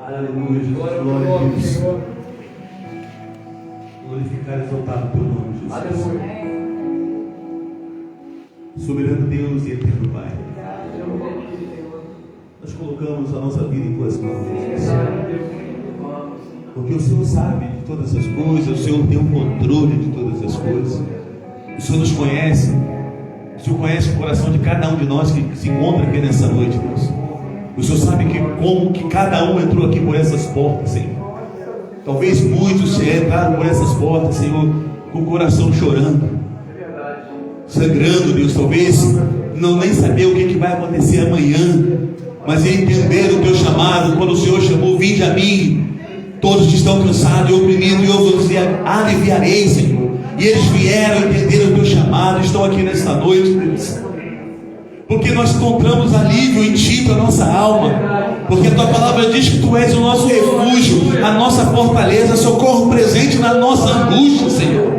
[SPEAKER 1] Aleluia, Jesus. Glória a Deus. Glorificar e exaltar o teu nome, Jesus.
[SPEAKER 2] Aleluia.
[SPEAKER 1] Soberano Deus e eterno Pai, nós colocamos a nossa vida em tuas mãos, Jesus. Porque o Senhor sabe de todas as coisas, o Senhor tem o controle de todas as coisas. O Senhor nos conhece, o Senhor conhece o coração de cada um de nós que se encontra aqui nessa noite, Deus. O Senhor sabe como que cada um entrou aqui por essas portas, Senhor. Talvez muitos entraram por essas portas, Senhor, com o coração chorando, sangrando, Deus, talvez não nem saber o que vai acontecer amanhã, mas entender o teu chamado, quando o Senhor chamou: vinde a mim, todos que estão cansados e oprimidos, e eu vos aliviarei, Senhor. E eles vieram entender o teu chamado, estão aqui nesta noite, Deus, porque nós encontramos alívio em Ti para a nossa alma, porque a Tua palavra diz que Tu és o nosso refúgio, a nossa fortaleza, socorro presente na nossa angústia, Senhor.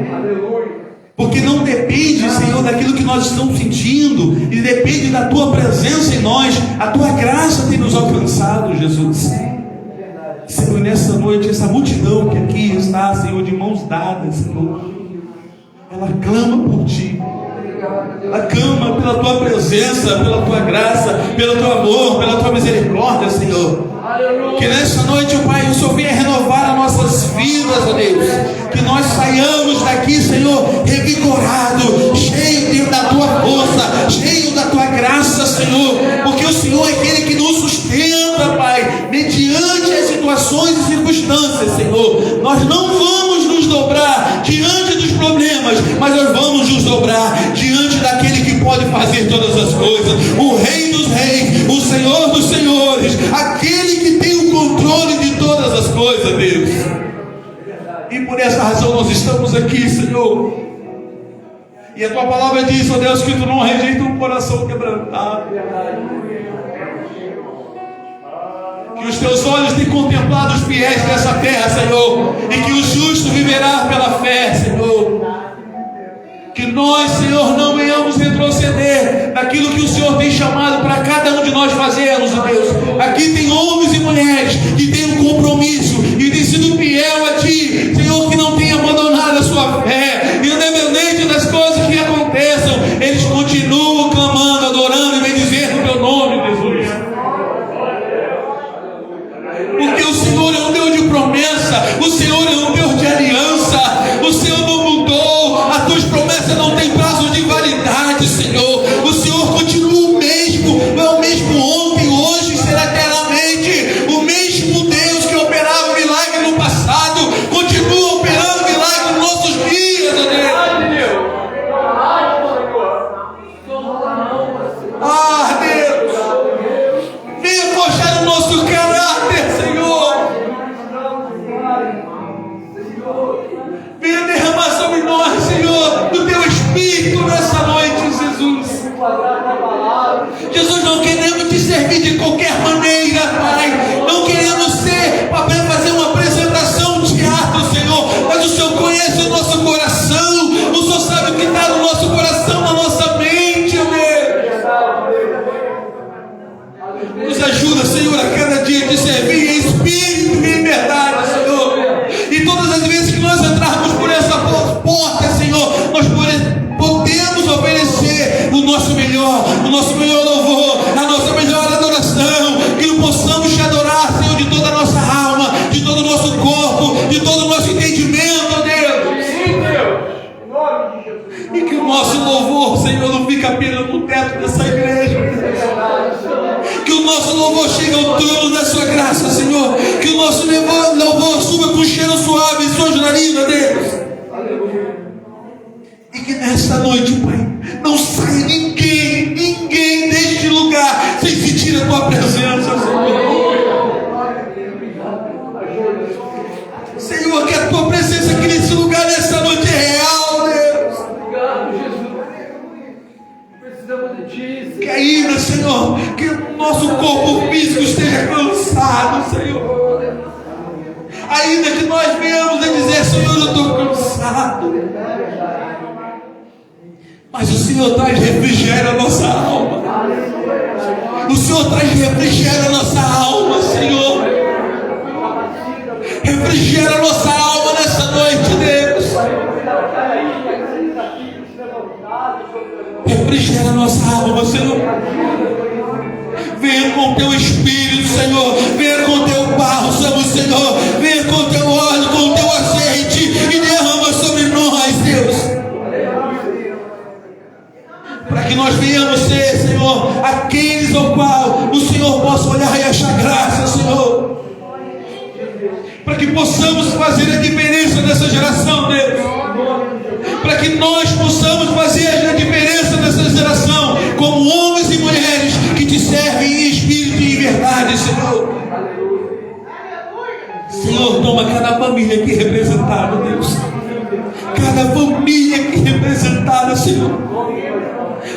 [SPEAKER 1] Porque não depende, Senhor, daquilo que nós estamos sentindo, e depende da Tua presença em nós. A Tua graça tem nos alcançado, Jesus. Senhor, nessa noite, essa multidão que aqui está, Senhor, de mãos dadas, Senhor, ela clama por Ti. Ela clama pela Tua presença, pela Tua graça, pelo Teu amor, pela Tua misericórdia, Senhor. Que nessa noite, Pai, o Senhor venha renovar as nossas vidas, ó Deus. Que nós saiamos daqui, Senhor, revigorado, cheio da Tua força, cheio da Tua graça, Senhor. Porque o Senhor é aquele que nos sustenta, Pai, mediante as situações e circunstâncias, Senhor. Nós não vamos nos dobrar diante dos problemas, mas nós vamos nos dobrar diante daquele que pode fazer todas as coisas, o Rei dos Reis, o Senhor dos Senhores, aquele que tem o controle de todas as coisas, Deus. E por essa razão nós estamos aqui, Senhor. E a Tua palavra diz, ó Deus, que Tu não rejeita um coração quebrantado. Que os Teus olhos têm contemplado os fiéis dessa terra, Senhor, e que o justo viverá pela fé, Senhor. Que nós, Senhor, não venhamos retroceder naquilo que o Senhor tem chamado para cada um de nós fazermos, ó Deus. Aqui tem homens e mulheres que têm um compromisso e têm sido fiel a Ti, Senhor, que não tem abandonado a sua fé, independente das coisas que aconteçam, eles continuam clamando, adorando e bendizendo o Teu nome, Jesus. Porque o Senhor é um Deus de promessa, o Senhor é um Deus de aliança, o Senhor não mudou, as Tuas promessas não têm prazo de validade, Senhor. O Senhor continua o mesmo, não é o mesmo ontem, hoje e será eternamente. O mesmo Deus que operava milagre no passado, continua operando milagre nos nossos dias, ó Deus. Ah, Deus, venha forjar o nosso caráter, Senhor. Venha derramar sobre nós, Senhor, do Teu Espírito nessa noite, Jesus. Jesus, não queremos Te servir de qualquer maneira, Pai. Não queremos ser para fazer uma apresentação, um teatro, Senhor. Mas o Senhor conhece o nosso coração. O Senhor sabe o que está no nosso coração, na nossa mente, Deus. Nos ajuda, Senhor, a cada dia te servir em espírito e em verdade, Senhor. E todas as vezes que nós entrarmos por essa porta, Senhor, nós podemos oferecer o nosso melhor louvor, a nossa melhor adoração, que possamos Te adorar, Senhor, de toda a nossa alma, de todo o nosso corpo, de todo o nosso entendimento, Deus. Sim, Deus. E que o nosso louvor, Senhor, não fique apenas no teto dessa igreja. Que o nosso louvor chegue ao trono da Sua graça, Senhor. Que o nosso louvor suba com cheiro suave em Suas narinas, Deus. E que nesta noite, Pai, não saia ninguém deste lugar sem sentir a Tua presença, Senhor. Senhor, que a Tua presença aqui nesse lugar, nessa noite é real, Deus.
[SPEAKER 3] Que ainda, Senhor, que o nosso corpo físico esteja cansado, Senhor. Ainda que nós venhamos a dizer, Senhor, eu estou cansado. Mas o Senhor traz refrigério à nossa alma. O Senhor traz refrigério à nossa alma, Senhor. Refrigera a nossa alma nessa noite, Deus. Refrigera a nossa alma, Senhor. Venha com o teu Espírito, Senhor. Venha com o teu bálsamo, Senhor. Venha com o teu óleo, com o teu azeite e derrama sobre nós, Deus. Para que nós venhamos ser, Senhor, aqueles ao qual o Senhor possa olhar e achar graça, Senhor. Para que possamos fazer a diferença nessa geração, Deus. Para que nós possamos fazer a diferença nessa geração, como homens e mulheres que te servem em espírito e em verdade, Senhor. Senhor, toma cada família aqui representada, Deus. Cada família aqui representada, Senhor.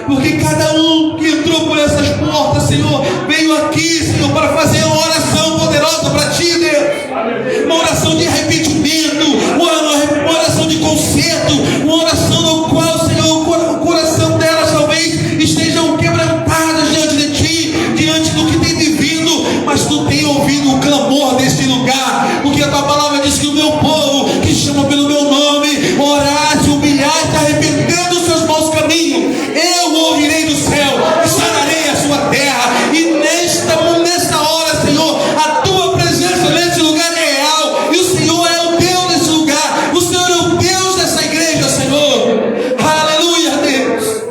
[SPEAKER 3] Porque cada um que entrou por essas portas, Senhor, veio aqui, Senhor, para fazer uma oração poderosa para Ti, Deus. Uma oração de arrependimento, uma oração de conserto, uma oração no qual, Senhor, o coração delas talvez estejam quebrantadas diante de Ti, diante do que tem vivido, mas Tu tem ouvido o clamor deste lugar, porque a Tua palavra diz que o meu povo, que chama pelo meu nome, orar, se humilhar, se arrepender dos seus maus caminhos, eu ouvirei do céu e sararei a sua terra. E nesta hora, Senhor, a Tua presença nesse lugar é real, e o Senhor é o Deus desse lugar, o Senhor é o Deus dessa igreja, Senhor. Aleluia, Deus.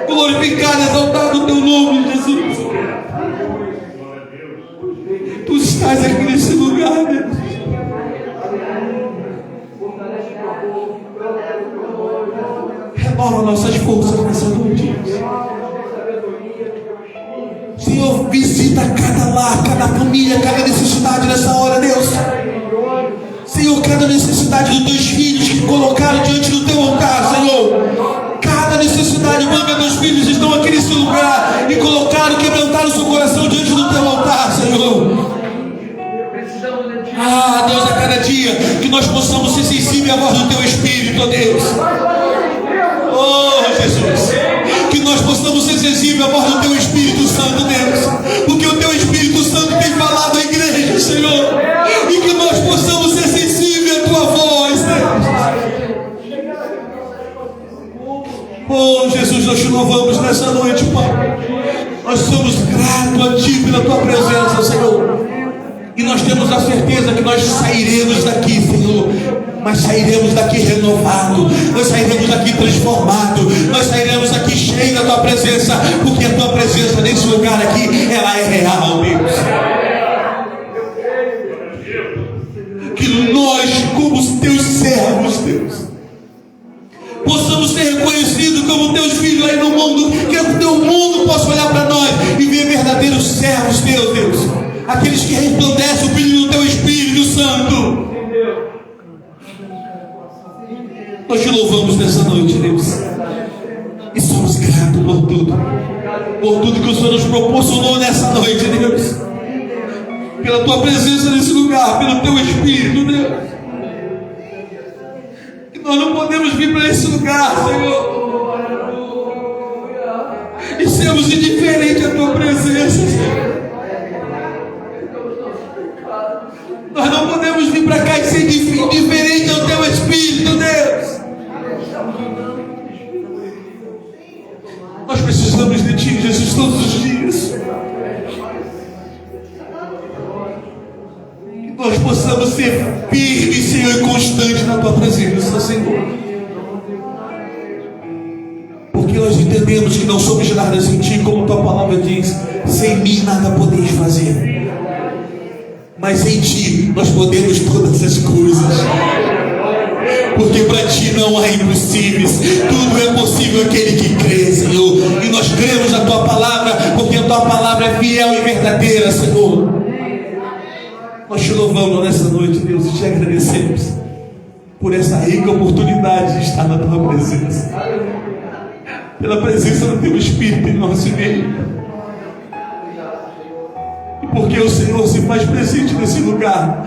[SPEAKER 3] Glorificado, exaltado o Teu nome, Jesus. Tu estás aqui nesse lugar, Deus. Renova nossas forças nessa noite. Senhor, visita cada lar, cada família, cada necessidade nessa hora, Deus. Senhor, cada necessidade dos Teus filhos que colocaram diante do Teu altar, Senhor. Cada necessidade, manda Teus filhos estão aqui nesse lugar e colocaram, quebrantaram o seu coração diante do Teu altar, Senhor. Ah, Deus, a cada dia que nós possamos ser sensíveis à voz do Teu Espírito, ó Deus. Oh, Jesus, que nós possamos ser sensíveis à voz do Teu Espírito Santo, Deus, porque o Teu Espírito Santo tem falado à igreja, Senhor, e que nós possamos ser sensíveis à Tua voz, Deus. Oh, Jesus, nós te louvamos nessa noite, Pai. Nós somos gratos a Ti pela Tua presença, Senhor. E nós temos a certeza que nós sairemos daqui, Senhor, mas sairemos daqui renovado, nós sairemos daqui transformado, nós sairemos daqui cheio da Tua presença, porque a Tua presença nesse lugar aqui, ela é real, Deus. Que nós, como Teus servos, Deus, possamos ser reconhecidos como Teus filhos aí no mundo, que o Teu mundo possa olhar para nós e ver verdadeiros servos Teus, Deus. Aqueles que resplandecem o brilho do Teu Espírito Santo. Nós te louvamos nessa noite, Deus. E somos gratos por tudo que o Senhor nos proporcionou nessa noite, Deus. Pela Tua presença nesse lugar, pelo Teu Espírito, Deus. Que nós não podemos vir para esse lugar, Senhor, e sermos indiferentes à Tua presença, Senhor. Nós não podemos vir para cá e ser indiferente ao Teu Espírito, Deus. Nós precisamos de Ti, Jesus, todos os dias. Que nós possamos ser firmes, Senhor, e constantes na Tua presença, Senhor. Porque nós entendemos que não somos nada sem Ti, como Tua palavra diz: sem mim nada podeis fazer. Mas em Ti nós podemos todas as coisas, porque para Ti não há impossíveis, tudo é possível aquele que crê, Senhor. E nós cremos na Tua palavra, porque a Tua palavra é fiel e verdadeira, Senhor. Nós te louvamos nessa noite, Deus, e te agradecemos por essa rica oportunidade de estar na Tua presença. pela presença do Teu Espírito em nosso meio, e porque o Senhor se faz presente nesse lugar.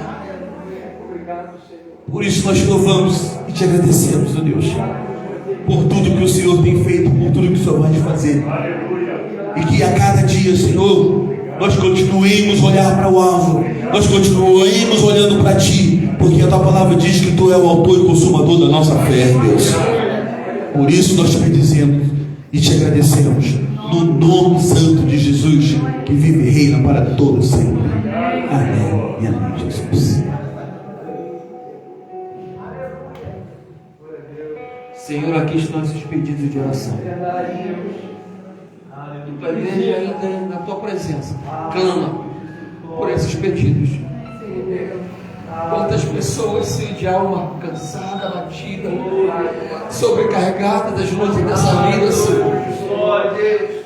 [SPEAKER 3] Por isso nós te louvamos e te agradecemos, ó Deus, por tudo que o Senhor tem feito, por tudo que o Senhor vai fazer, e que a cada dia, Senhor, nós continuemos a olhar para o alvo, nós continuemos olhando para Ti, porque a Tua palavra diz que Tu é o autor e consumador da nossa fé, Deus. Por isso nós te bendizemos e te agradecemos, no nome santo de Jesus, que vive e reina para todos sempre. Amém e amém, Jesus.
[SPEAKER 4] Senhor, aqui estão esses pedidos de oração. E tua igreja ainda na tua presença clama por esses pedidos. Quantas pessoas, Senhor, de alma cansada, abatida, sobrecarregada das lutas dessa vida, Senhor.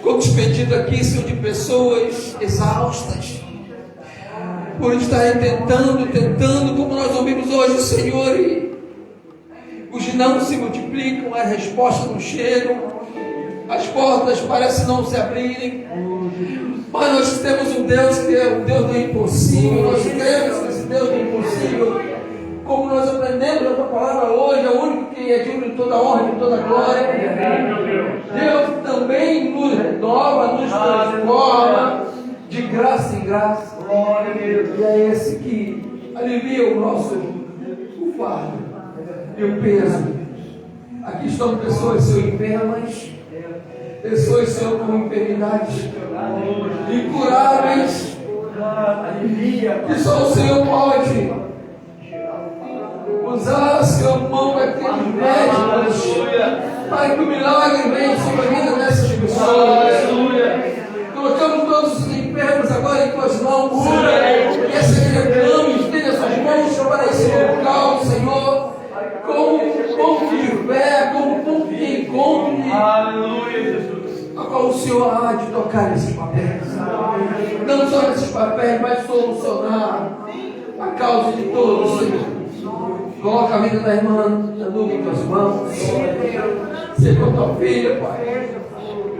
[SPEAKER 4] Quantos pedidos aqui, Senhor, de pessoas exaustas, por estarem tentando, como nós ouvimos hoje, Senhor, e os não se multiplicam, as respostas não chegam, as portas parecem não se abrirem, mas nós temos um Deus que é o Deus do impossível. Nós cremos nesse Deus do impossível, como nós aprendemos na tua palavra hoje, é o único que é digno de toda honra e de toda glória. Deus também nos renova, nos transforma de graça em graça, e é esse que alivia o nosso fardo e o peso. Aqui estão pessoas, Senhor, enfermas, pessoas, Senhor, com enfermidades incuráveis, que só o Senhor pode usar, Senhor, mão daqueles médicos para que o milagre venha sobre a vida dessas pessoas. Colocamos todos os enfermos agora em tuas mãos, que essa reclame, estenda suas mãos para esse local, Senhor, como um ponto de fé, como um ponto de encontro, a qual o Senhor há de tocar nesses papéis, não só nesses papéis, mas solucionar a causa de todos, Senhor. Coloca a vida da irmã Nuca em tuas mãos, ser com tua filha, Pai,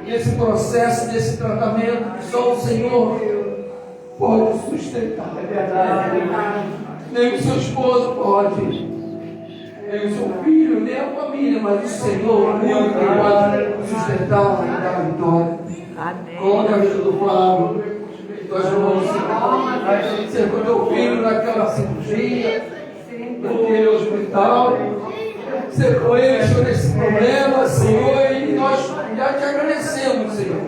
[SPEAKER 4] nesse processo, nesse tratamento que só o Senhor pode sustentar. É verdade. Nem o seu esposo pode, nem o seu filho, nem a família, mas o Senhor, o único que pode sustentar e dar a vitória. Amém. Coloca a vida do Flávio em tuas mãos, Senhor. Ser com teu filho naquela cirurgia, naquele hospital, ser com ele, Senhor, nesse problema, Senhor, e nós já te agradecemos, Senhor.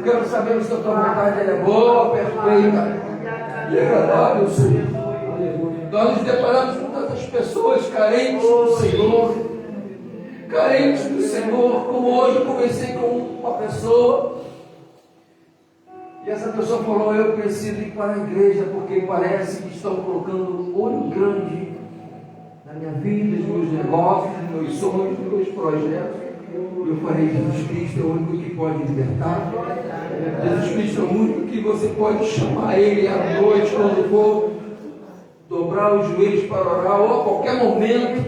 [SPEAKER 4] Quero saber se a tua vontade é boa, perfeita e agradável, Senhor. Nós nos deparamos com tantas pessoas carentes do Senhor, como hoje eu conversei com uma pessoa, e essa pessoa falou: eu preciso ir para a igreja, porque parece que estão colocando um olho grande na minha vida, nos meus negócios, nos meus sonhos, nos meus projetos. Eu falei: Jesus Cristo é o único que pode libertar. Jesus Cristo é o único que você pode chamar Ele à noite, quando for dobrar os joelhos para orar, ou a qualquer momento.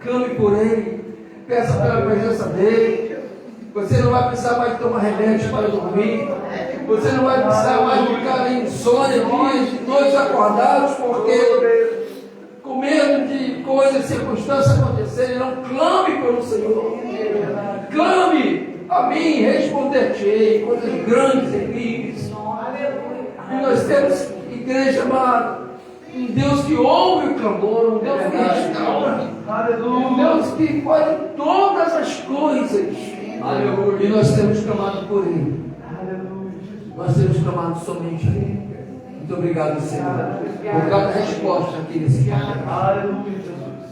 [SPEAKER 4] Clame por Ele, peça pela presença dEle. Você não vai precisar mais tomar remédios para dormir. Você não vai precisar mais ficar em insônia, dias e noites acordados, porque com medo de coisas, circunstâncias acontecerem. Não, clame pelo Senhor. Clame a mim, responder-te-ei coisas grandes e firmes. E nós temos, igreja amada, um Deus que ouve o clamor, um Deus que restaura, um Deus que faz todas as coisas. E nós temos clamado por Ele. Nós temos clamado somente a Ele. Muito obrigado, Senhor, por cada resposta aqui nesse momento,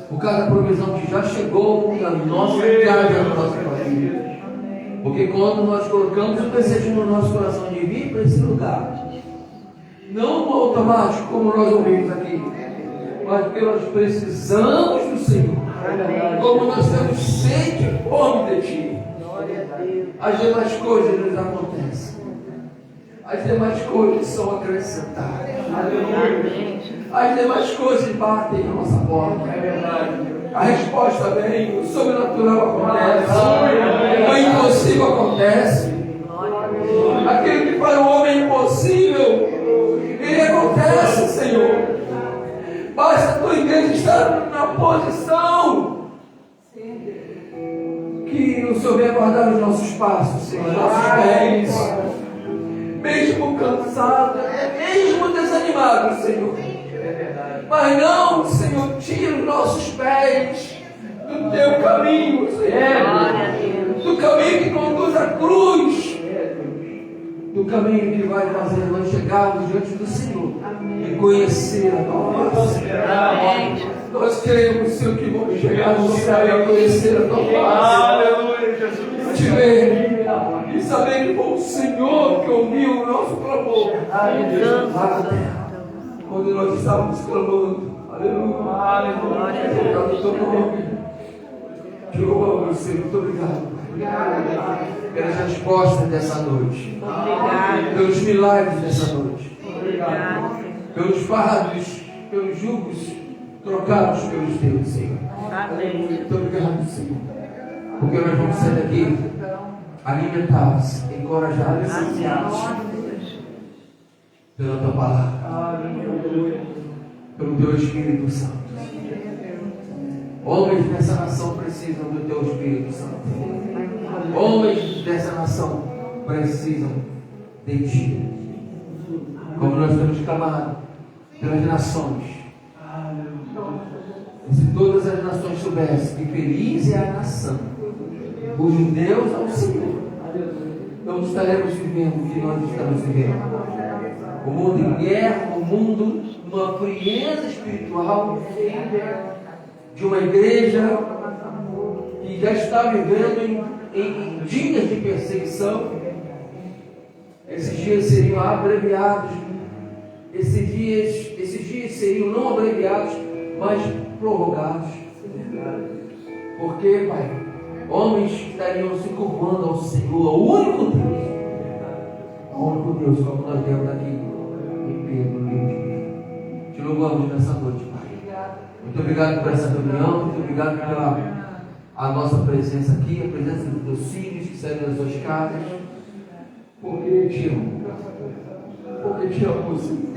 [SPEAKER 4] por cada provisão que já chegou na nossa casa, na nossa família. Porque quando nós colocamos o desejo no nosso coração de vir para esse lugar, não no automático, como nós ouvimos aqui, mas porque nós precisamos do Senhor, como nós temos sede e fome de Ti, as demais coisas nos acontecem. As demais coisas são acrescentadas. As demais coisas batem na nossa porta. É verdade. a resposta vem, o sobrenatural acontece, o impossível acontece. Aquilo que para o homem é impossível, ele acontece, Senhor. Basta a tua igreja estar na posição que o Senhor venha guardar os nossos passos, Senhor, os nossos pés, mesmo cansados, mesmo desanimados, Senhor. Mas não, Senhor, tira os nossos pés do teu caminho, Senhor, do caminho que conduz à cruz, do caminho que vai fazer nós chegarmos diante do Senhor e conhecer a tua face. Nós queremos, Senhor, que vamos chegar no céu e conhecer a tua face. Te ver e saber que foi o Senhor que ouviu o nosso clamor lá na terra, quando nós estávamos clamando. Aleluia. Aleluia. Te louvamos, Senhor. Muito obrigado pelas respostas dessa noite, pelos milagres dessa noite, pelos fardos, pelos jugos trocados pelos teus, Senhor. Muito obrigado, Senhor, porque nós vamos sair daqui alimentados, encorajados, pela tua palavra, pelo teu Espírito Santo. Homens dessa nação precisam do teu Espírito Santo. Homens dessa nação precisam de ti. Como nós temos clamado pelas nações. E se todas as nações soubessem que feliz é a nação cujo Deus é o Senhor, não estaremos vivendo o que nós estamos vivendo. O mundo em guerra, o mundo numa frieza espiritual, de uma igreja que já está vivendo em dias de perseguição. Esses dias seriam abreviados, esses dias seriam não abreviados, mas prorrogados. Porque, Pai, homens estariam se curvando ao Senhor, ao único Deus, como nós temos aqui em Pedro. Te louvamos nessa noite, Pai. Muito obrigado por essa reunião, muito obrigado pela a nossa presença aqui, a presença dos teus filhos que saíram das suas casas, porque te amo, porque te amo, Senhor.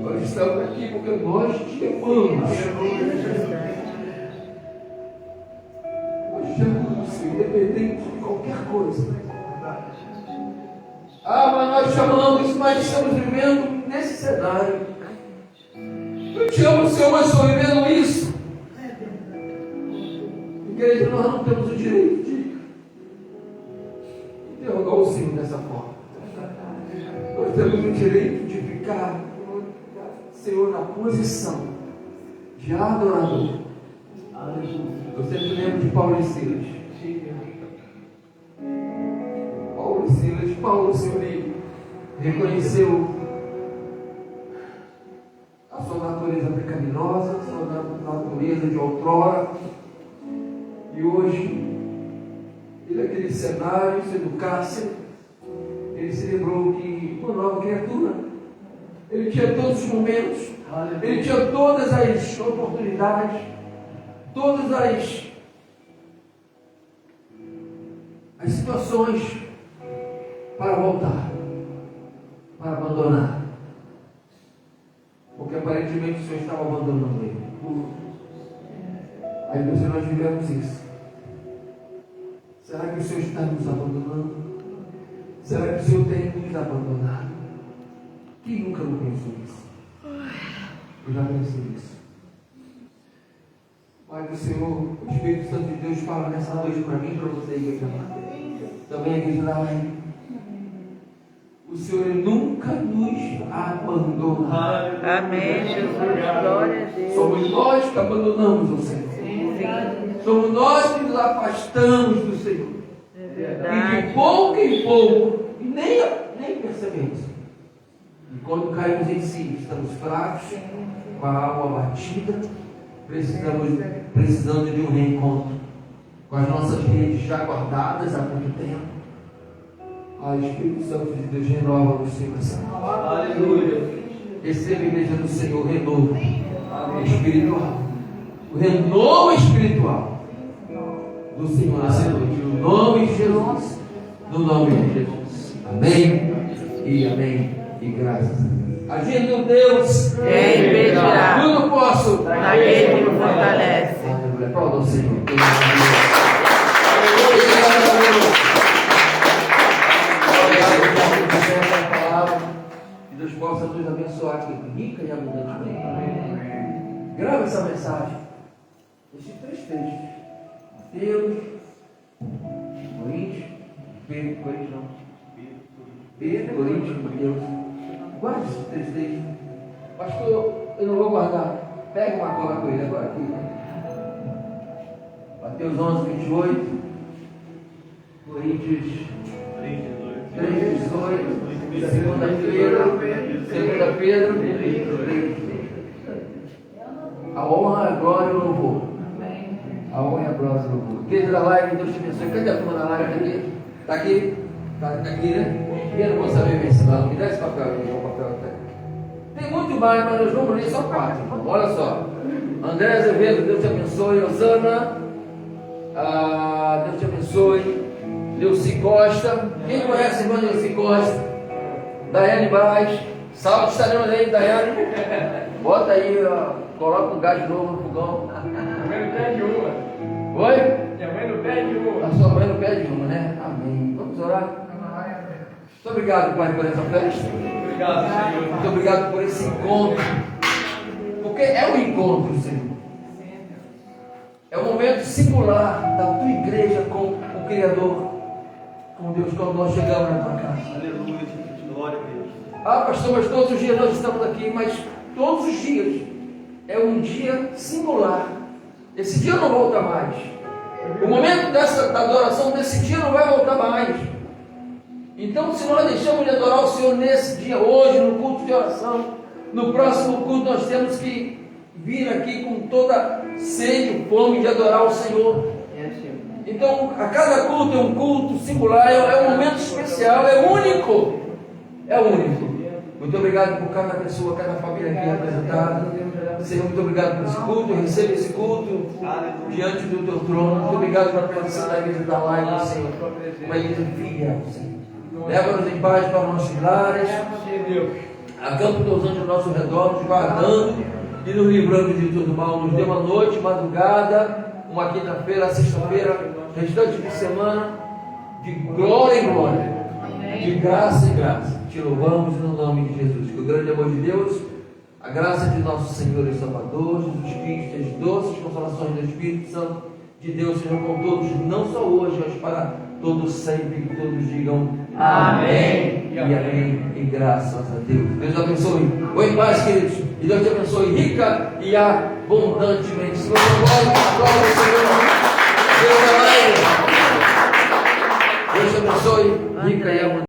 [SPEAKER 4] Nós estamos aqui porque nós te amamos. Nós te amamos, Senhor, independente de qualquer coisa. Mas nós te amamos, mas estamos vivendo nesse cenário. Eu te amo, Senhor, mas estou vivendo isso. Igreja, nós não temos o direito de interrogar o Senhor dessa forma. Nós temos o direito de ficar, Senhor, na posição de adorador. Eu sempre lembro de Paulo e Silas. Paulo, Senhor, reconheceu a sua natureza pecaminosa, a sua natureza de outrora. E hoje, ele naquele cenário, sendo cárcere, ele se lembrou que uma nova criatura. Ele tinha todos os momentos, ele tinha todas as oportunidades, todas as situações para voltar, para abandonar. Porque aparentemente o Senhor estava abandonando ele. Aí Deus, nós vivemos isso. Será que o Senhor está nos abandonando? Será que o Senhor tem nos abandonado? Quem nunca não pensou isso? Eu já pensei isso. Pai do Senhor, o Espírito Santo de Deus fala nessa noite para mim, para você, igreja amada. Também a igreja da Laje. O Senhor nunca nos abandona.
[SPEAKER 5] Amém, Jesus. Glória a Deus.
[SPEAKER 4] Somos nós que abandonamos o Senhor. Somos nós que nos afastamos do Senhor. E de pouco em pouco, nem percebemos. E quando caímos em si, estamos fracos, com a alma abatida, precisando de um reencontro, com as nossas redes já guardadas há muito tempo. Espírito Santo de Deus, renova o Senhor essa noite. Aleluia. Receba a igreja do Senhor, renovo espiritual. o renovo espiritual do Senhor nessa noite, no nome de Jesus, no nome de Jesus. Amém e amém e graças a Deus. Agindo Deus,
[SPEAKER 5] quem impedirá?
[SPEAKER 4] Tudo posso
[SPEAKER 5] Naquele que me fortalece.
[SPEAKER 4] Aplauda o Senhor. Que Deus possa nos abençoar aqui, rica e abundantemente. Grava essa mensagem. Esses 3 textos: Mateus, Coríntios, Pedro, Coríntios, Mateus. Guarde esses 3 textos. Pastor, eu não vou guardar. Pega uma cola com ele agora aqui. Mateus 11, 28. Coríntios 3, 18. Segunda Pedro 3. A honra, a glória e o louvor. A honra, a glória e o louvor. Querido da live, Deus te abençoe. Cadê a turma da live? Está aqui? Está aqui, né? Eu não vou saber ver esse lado. Me dá esse papel aqui. O papel até. Tem muito mais, mas nós vamos ler só 4. Olha só. André Azevedo, Deus te abençoe. Osana, Deus te abençoe. Leuci Costa. Quem conhece a irmã Leuci Costa? Daiane Braz. Sábado estaremos aí, Daiane. Bota aí, coloca um gás novo no fogão.
[SPEAKER 6] Minha mãe não pede uma.
[SPEAKER 4] Oi?
[SPEAKER 6] Minha mãe não pede uma.
[SPEAKER 4] A sua mãe não pede uma, né? Amém. Vamos orar. Muito obrigado, Pai, por essa festa.
[SPEAKER 6] Obrigado, Senhor.
[SPEAKER 4] Muito obrigado por esse encontro. Porque é um encontro, Senhor. É um momento singular da tua igreja com o Criador, com Deus, quando nós chegamos na tua casa.
[SPEAKER 1] Aleluia, glória a Deus.
[SPEAKER 4] Ah, pastor, mas todos os dias nós estamos aqui, mas todos os dias é um dia singular. Esse dia não volta mais. O momento da adoração desse dia não vai voltar mais. Então, se nós deixamos de adorar o Senhor nesse dia, hoje, no culto de oração, no próximo culto nós temos que vir aqui com toda sede, fome de adorar o Senhor. Então, a cada culto é um culto singular, é um momento especial, é único. É único. Muito obrigado por cada pessoa, cada família aqui representada. Senhor, muito obrigado por esse culto. Eu recebo esse culto diante do teu trono. Muito obrigado pela presença da igreja da live, Senhor. Uma igreja fiel, Senhor. Leva-nos em paz para nossos lares. Acampa teus anjos ao nosso redor, nos guardando e nos livrando de todo mal. Nos dê uma noite, madrugada, uma quinta-feira, sexta-feira, restante de semana, de glória em glória, de graça em graça. Te louvamos no nome de Jesus. Que o grande amor de Deus, a graça de nosso Senhor e Salvador Jesus Cristo, as doces consolações do Espírito Santo de Deus sejam com todos, não só hoje, mas para todos sempre. Que todos digam amém e amém, e graças a Deus. Deus abençoe. Oi, paz, queridos, e Deus te abençoe rica e abundantemente. Se você aplaude o Senhor, Deus te abençoe rica e abundantemente.